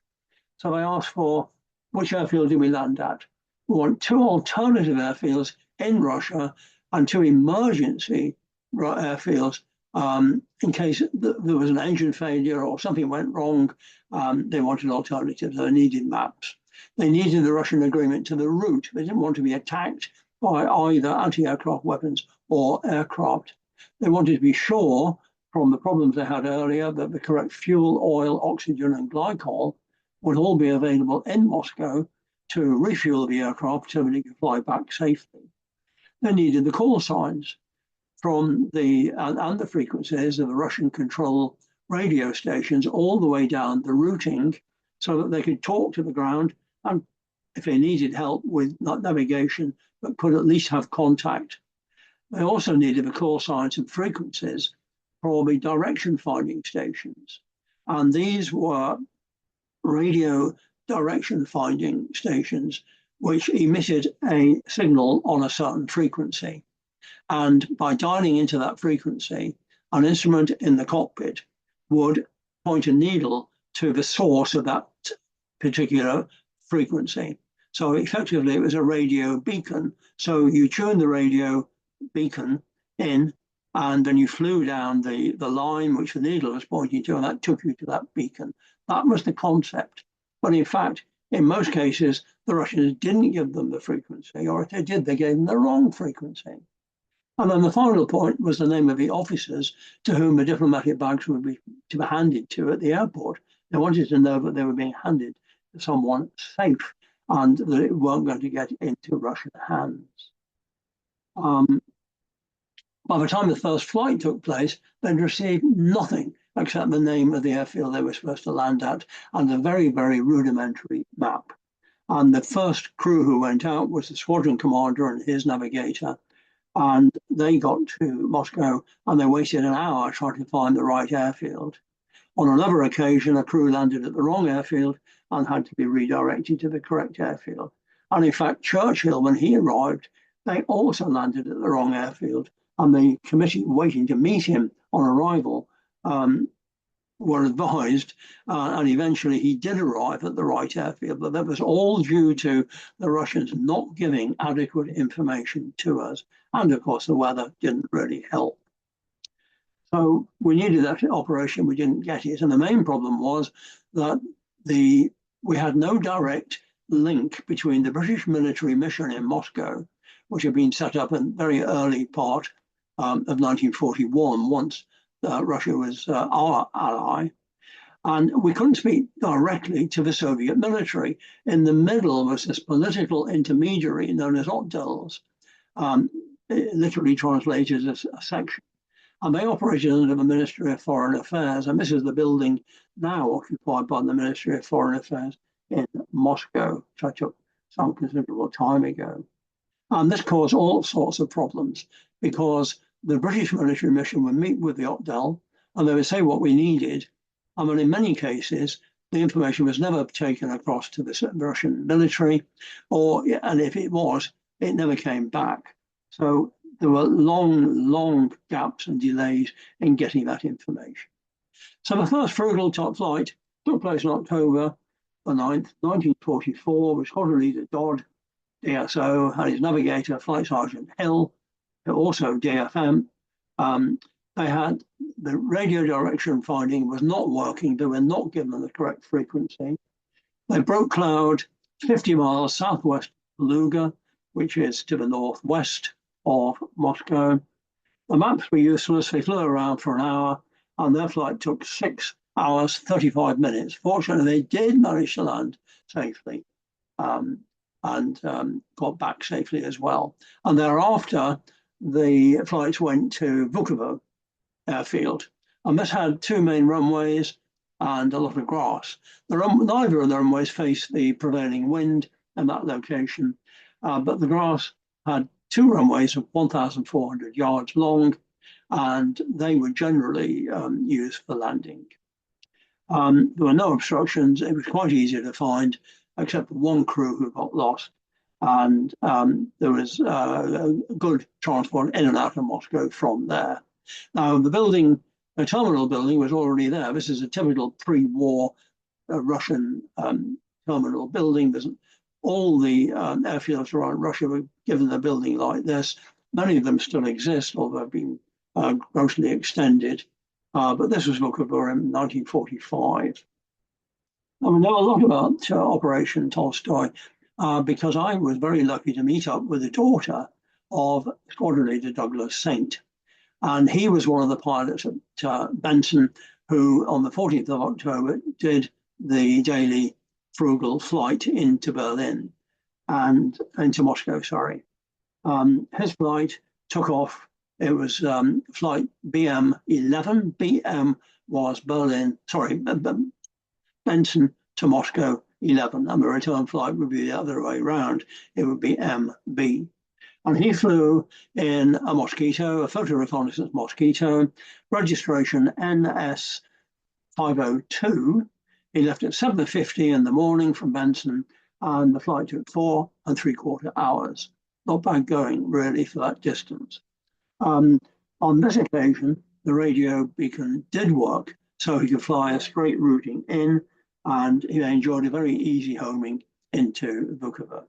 So they asked for, which airfield do we land at? We want 2 alternative airfields in Russia and 2 emergency airfields in case there was an engine failure or something went wrong. They wanted alternatives. They needed maps. They needed the Russian agreement to the route. They didn't want to be attacked by either anti-aircraft weapons or aircraft. They wanted to be sure from the problems they had earlier that the correct fuel, oil, oxygen, and glycol would all be available in Moscow to refuel the aircraft so that it could fly back safely. They needed the call signs from and the frequencies of the Russian control radio stations all the way down the routing so that they could talk to the ground and if they needed help with navigation, but could at least have contact. They also needed the call signs and frequencies for the direction finding stations. And these were radio direction finding stations which emitted a signal on a certain frequency. And by dialing into that frequency, an instrument in the cockpit would point a needle to the source of that particular frequency. So effectively, it was a radio beacon. So you tune the radio beacon in, and then you flew down the line which the needle was pointing to, and that took you to that beacon. That was the concept. But in fact, in most cases, the Russians didn't give them the frequency, or if they did, they gave them the wrong frequency. And then the final point was the name of the officers to whom the diplomatic bags would be to be handed to at the airport. They wanted to know that they were being handed to someone safe and that it weren't going to get into Russian hands. By the time the first flight took place, they'd received nothing except the name of the airfield they were supposed to land at and a very, very rudimentary map. And the first crew who went out was the squadron commander and his navigator. And they got to Moscow and they wasted an hour trying to find the right airfield. On another occasion, a crew landed at the wrong airfield and had to be redirected to the correct airfield. And in fact, Churchill, when he arrived, they also landed at the wrong airfield. And the committee waiting to meet him on arrival were advised, and eventually he did arrive at the right airfield, but that was all due to the Russians not giving adequate information to us. And of course, the weather didn't really help. So we needed that operation, we didn't get it. And the main problem was that we had no direct link between the British military mission in Moscow, which had been set up in very early part of 1941, once Russia was our ally. And we couldn't speak directly to the Soviet military. In the middle was this political intermediary known as Otdels, literally translated as a section. and they operated under the Ministry of Foreign Affairs. And this is the building now occupied by the Ministry of Foreign Affairs in Moscow, which I took some considerable time ago. And this caused all sorts of problems because the British military mission would meet with the Opdal and they would say what we needed. And in many cases, the information was never taken across to the Russian military, and if it was, it never came back. So there were long gaps and delays in getting that information. So the first frugal top flight took place on October the 9th, 1944, with Squadron Leader Dodd, DSO, and his navigator, Flight Sergeant Hill, also DFM. They had the radio direction finding was not working. They were not given the correct frequency. They broke cloud 50 miles southwest of Luga, which is to the northwest of Moscow. The maps were useless. They flew around for an hour, and their flight took 6 hours, 35 minutes. Fortunately, they did manage to land safely and got back safely as well. And thereafter, the flights went to Vukovo airfield, and this had 2 main runways and a lot of grass. Neither of the runways faced the prevailing wind in that location, but the grass had 2 runways of 1,400 yards long, and they were generally used for landing. There were no obstructions. It was quite easy to find, except for one crew who got lost. And there was good transport in and out of Moscow from there. Now, the terminal building was already there. This is a typical pre-war Russian terminal building. All the airfields around Russia were given a building like this. Many of them still exist, although they've been grossly extended. But this was Vukovar in 1945. I know a lot about Operation Tolstoy because I was very lucky to meet up with the daughter of Squadron Leader Douglas Saint. And he was one of the pilots at Benson who, on the 14th of October, did the daily frugal flight into Berlin and into Moscow, sorry. His flight took off. It was flight BM-11. BM was Benson to Moscow 11, and the return flight would be the other way around. It would be MB. And he flew in a Mosquito, a photo reconnaissance Mosquito, registration NS502. He left at 7:50 in the morning from Benson, and the flight took 4 3/4 hours. Not bad going, really, for that distance. On this occasion, the radio beacon did work, so he could fly a straight routing in, and he enjoyed a very easy homing into Vukovar.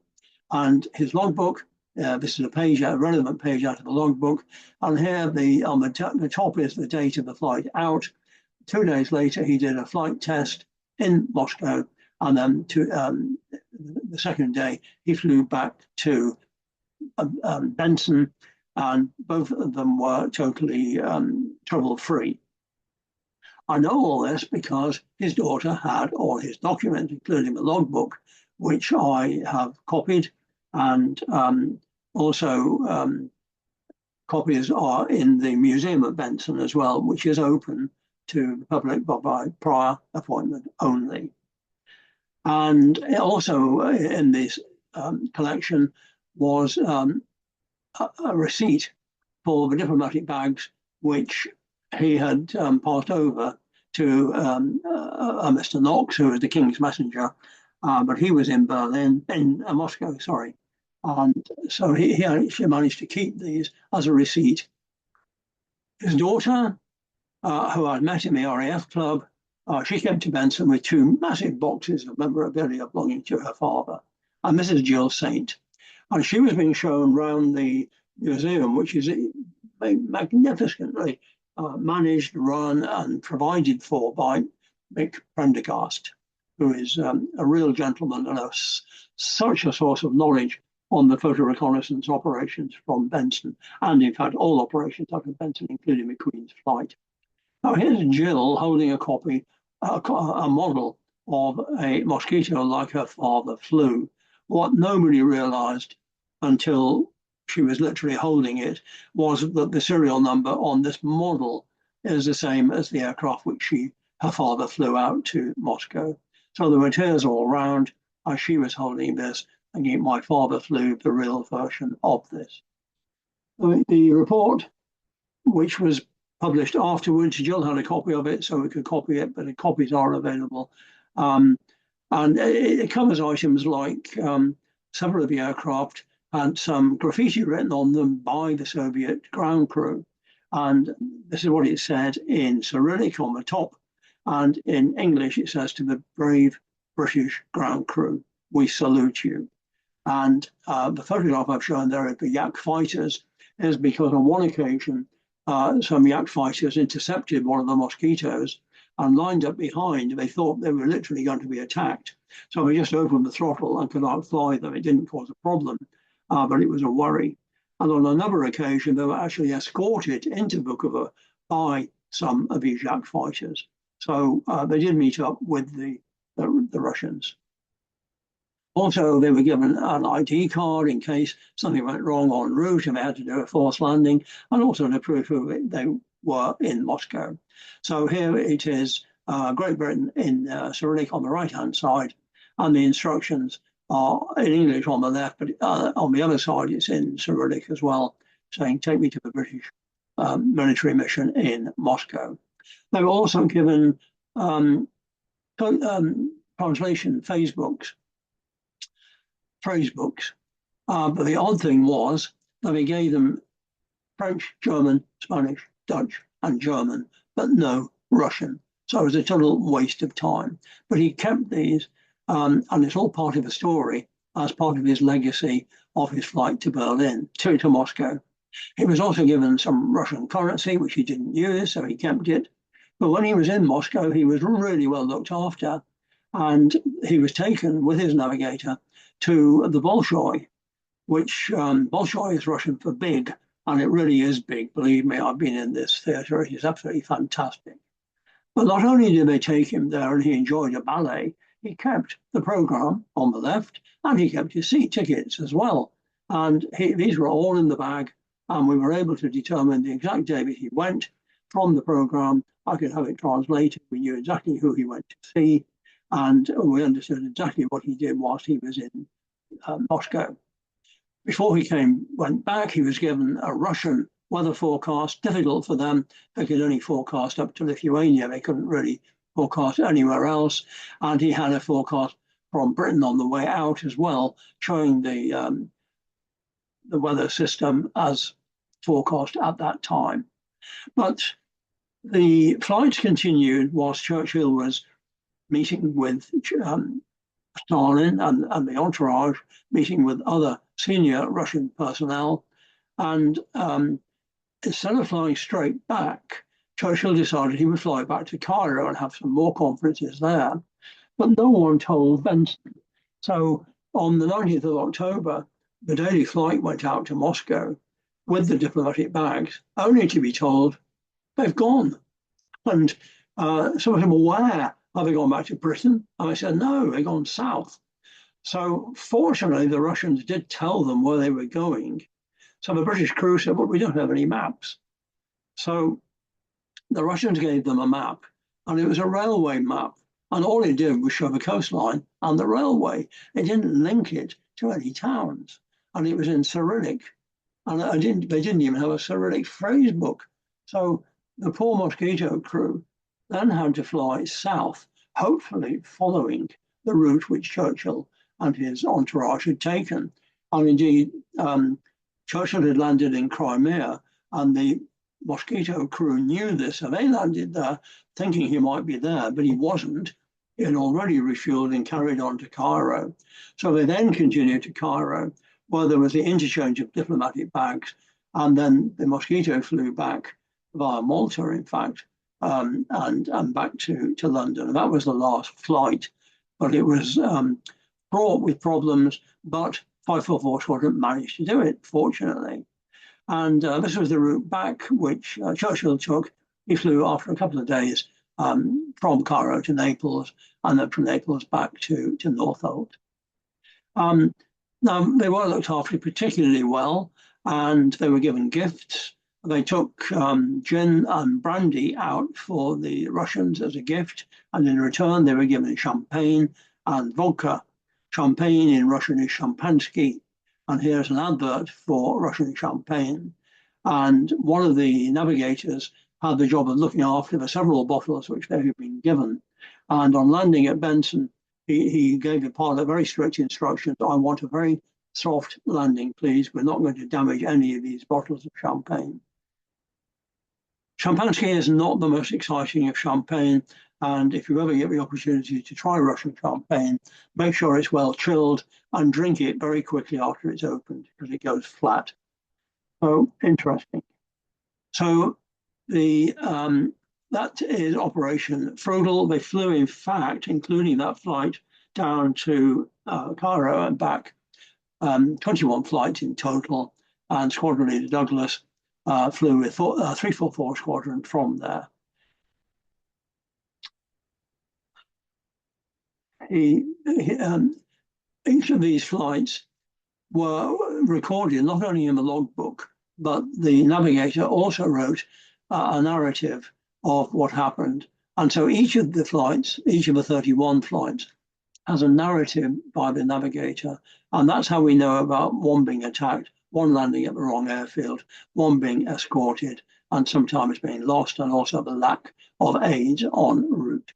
And his logbook, this is a relevant page out of the logbook, and here on the top is the date of the flight out. 2 days later, he did a flight test in Moscow, and then the second day, he flew back to Benson, and both of them were totally trouble-free. I know all this because his daughter had all his documents, including the logbook, which I have copied, and also copies are in the museum at Benson as well, which is open to the public but by prior appointment only. And also in this collection was a receipt for the diplomatic bags which he had passed over to Mr. Knox, who was the King's messenger, but he was in Moscow, sorry. And so he actually managed to keep these as a receipt. His daughter, who I'd met in the RAF club, she came to Benson with 2 massive boxes of memorabilia belonging to her father, and Mrs. Jill Saint. And she was being shown around the museum, which is magnificently managed, run, and provided for by Mick Prendergast, who is a real gentleman and such a source of knowledge on the photo reconnaissance operations from Benson, and in fact all operations out of Benson, including the Queen's flight. Now here's Jill holding a copy, a model of a Mosquito like her father flew. What nobody realized until she was literally holding it, was that the serial number on this model is the same as the aircraft which her father flew out to Moscow. So there were tears all around as she was holding this, and my father flew the real version of this. The report, which was published afterwards, Jill had a copy of it, so we could copy it, but the copies are available. And it covers items like several of the aircraft had some graffiti written on them by the Soviet ground crew. And this is what it said in Cyrillic on the top. And in English, it says, "To the brave British ground crew, we salute you." And the photograph I've shown there of the Yak fighters is because on one occasion, some Yak fighters intercepted one of the Mosquitoes and lined up behind. They thought they were literally going to be attacked. So they just opened the throttle and could outfly them. It didn't cause a problem, but it was a worry. And on another occasion, they were actually escorted into Vukovar by some of these Yak fighters. So they did meet up with the Russians. Also, they were given an ID card in case something went wrong en route and they had to do a forced landing, and also the proof of it they were in Moscow. So here it is, Great Britain in Cyrillic on the right-hand side, and the instructions are in English on the left, but on the other side it's in Cyrillic as well, saying, "Take me to the British military mission in Moscow." They were also given translation phrase books. But the odd thing was that they gave them French, German, Spanish, Dutch, and German, but no Russian. So it was a total waste of time. But he kept these, and it's all part of the story as part of his legacy of his flight to Berlin, to Moscow. He was also given some Russian currency, which he didn't use, so he kept it. But when he was in Moscow, he was really well looked after, and he was taken with his navigator to the Bolshoi, which Bolshoi is Russian for big, and it really is big. Believe me, I've been in this theatre. It is absolutely fantastic. But not only did they take him there and he enjoyed a ballet, he kept the programme on the left and he kept his seat tickets as well. And these were all in the bag, and we were able to determine the exact day that he went from the programme. I could have it translated. We knew exactly who he went to see, and we understood exactly what he did whilst he was in Moscow. Before he went back, he was given a Russian weather forecast, difficult for them. They could only forecast up to Lithuania. They couldn't really forecast anywhere else. And he had a forecast from Britain on the way out as well, showing the weather system as forecast at that time. But the flights continued whilst Churchill was meeting with Stalin and the entourage, meeting with other senior Russian personnel. And instead of flying straight back, Churchill decided he would fly back to Cairo and have some more conferences there. But no one told Benson. So on the 19th of October, the daily flight went out to Moscow with the diplomatic bags, only to be told they've gone. And some of them were, "Where? Have they gone back to Britain?" And I said, "No, they've gone south." So fortunately, the Russians did tell them where they were going. So the British crew said, "Well, we don't have any maps." So the Russians gave them a map, and it was a railway map. And all it did was show the coastline and the railway. It didn't link it to any towns. And it was in Cyrillic. And they didn't even have a Cyrillic phrase book. So the poor Mosquito crew then had to fly south, hopefully following the route which Churchill and his entourage had taken. And indeed, Churchill had landed in Crimea, and the Mosquito crew knew this, and they landed there thinking he might be there, but he wasn't. He had already refueled and carried on to Cairo. So they then continued to Cairo, where there was the interchange of diplomatic bags, and then the Mosquito flew back via Malta, in fact, and back to London. And that was the last flight, but it was fraught with problems, but 544 Squadron managed to do it, fortunately. And this was the route back, which Churchill took. He flew after a couple of days from Cairo to Naples, and then from Naples back to Northolt. Now, they were looked after particularly well. and they were given gifts. They took gin and brandy out for the Russians as a gift, and in return they were given champagne and vodka. Champagne in Russian is champansky, and here's an advert for Russian champagne. And one of the navigators had the job of looking after the several bottles which they had been given. And on landing at Benson, he gave the pilot very strict instructions. I want a very soft landing, please. We're not going to damage any of these bottles of champagne. Champansky is not the most exciting of champagne, and if you ever get the opportunity to try Russian champagne, make sure it's well chilled and drink it very quickly after it's opened because it goes flat. So interesting. So that is Operation Frugal. They flew, in fact, including that flight down to Cairo and back, 21 flights in total, and Squadron Leader Douglas flew with 344 Squadron from there. Each of these flights were recorded not only in the logbook, but the navigator also wrote a narrative of what happened. And so each of the flights, each of the 31 flights, has a narrative by the navigator. And that's how we know about one being attacked, one landing at the wrong airfield, one being escorted, and sometimes being lost, and also the lack of aids en route.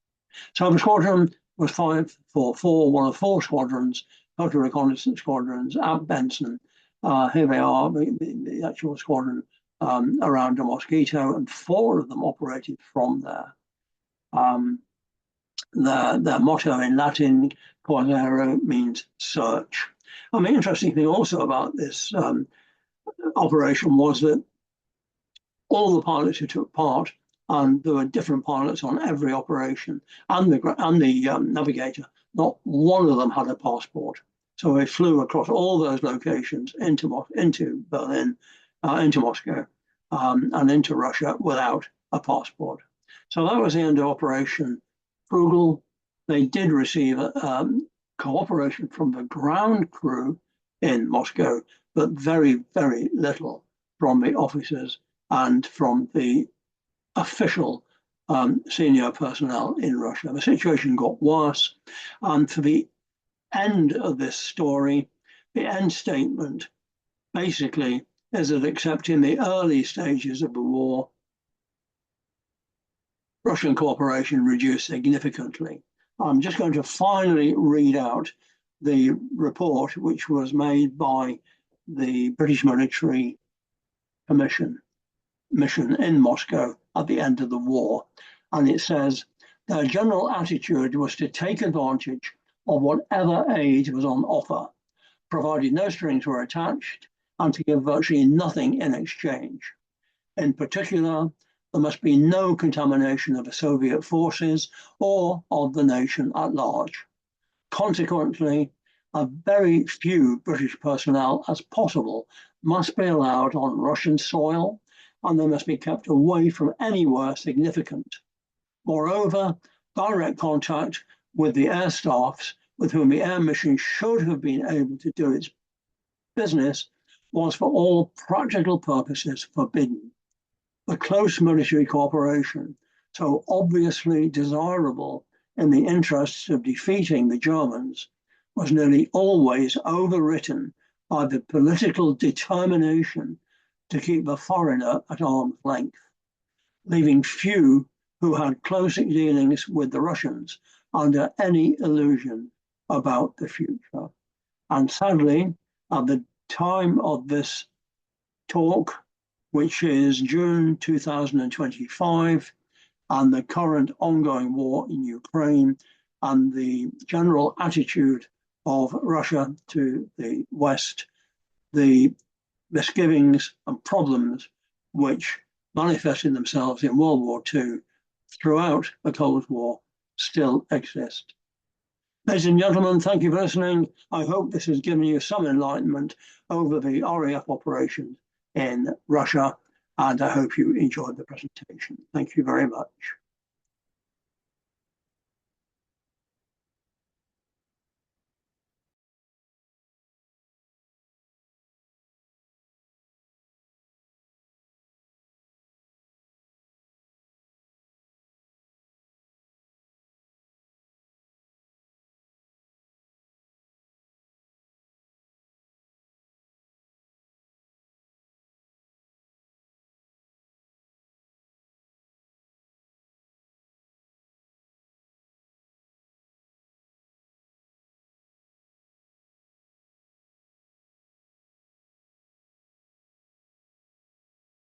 So the squadron was 544, one of 4 squadrons, total reconnaissance squadrons at Benson. Here they are, the actual squadron around a Mosquito, and 4 of them operated from there. Their motto in Latin, Corsairo, means search. And the interesting thing also about this operation was that all the pilots who took part, and there were different pilots on every operation, and the navigator, not one of them had a passport. So they flew across all those locations into Berlin, into Moscow, and into Russia without a passport. So that was the end of Operation Frugal. They did receive cooperation from the ground crew in Moscow, but very, very little from the officers and from the official senior personnel in Russia. The situation got worse, and for the end of this story, the end statement basically is that except in the early stages of the war, Russian cooperation reduced significantly. I'm just going to finally read out the report which was made by the British Military mission in Moscow at the end of the war. And it says, their general attitude was to take advantage of whatever aid was on offer, provided no strings were attached, and to give virtually nothing in exchange. In particular, there must be no contamination of the Soviet forces or of the nation at large. Consequently, a very few British personnel as possible must be allowed on Russian soil, and they must be kept away from anywhere significant. Moreover, direct contact with the air staffs with whom the air mission should have been able to do its business was for all practical purposes forbidden. The close military cooperation, so obviously desirable in the interests of defeating the Germans, was nearly always overwritten by the political determination to keep the foreigner at arm's length, leaving few who had close dealings with the Russians under any illusion about the future. And sadly, at the time of this talk, which is June 2025, and the current ongoing war in Ukraine, and the general attitude of Russia to the West, the misgivings and problems which manifested themselves in World War II throughout the Cold War still exist. Ladies and gentlemen, thank you for listening. I hope this has given you some enlightenment over the RAF operations in Russia, and I hope you enjoyed the presentation. Thank you very much.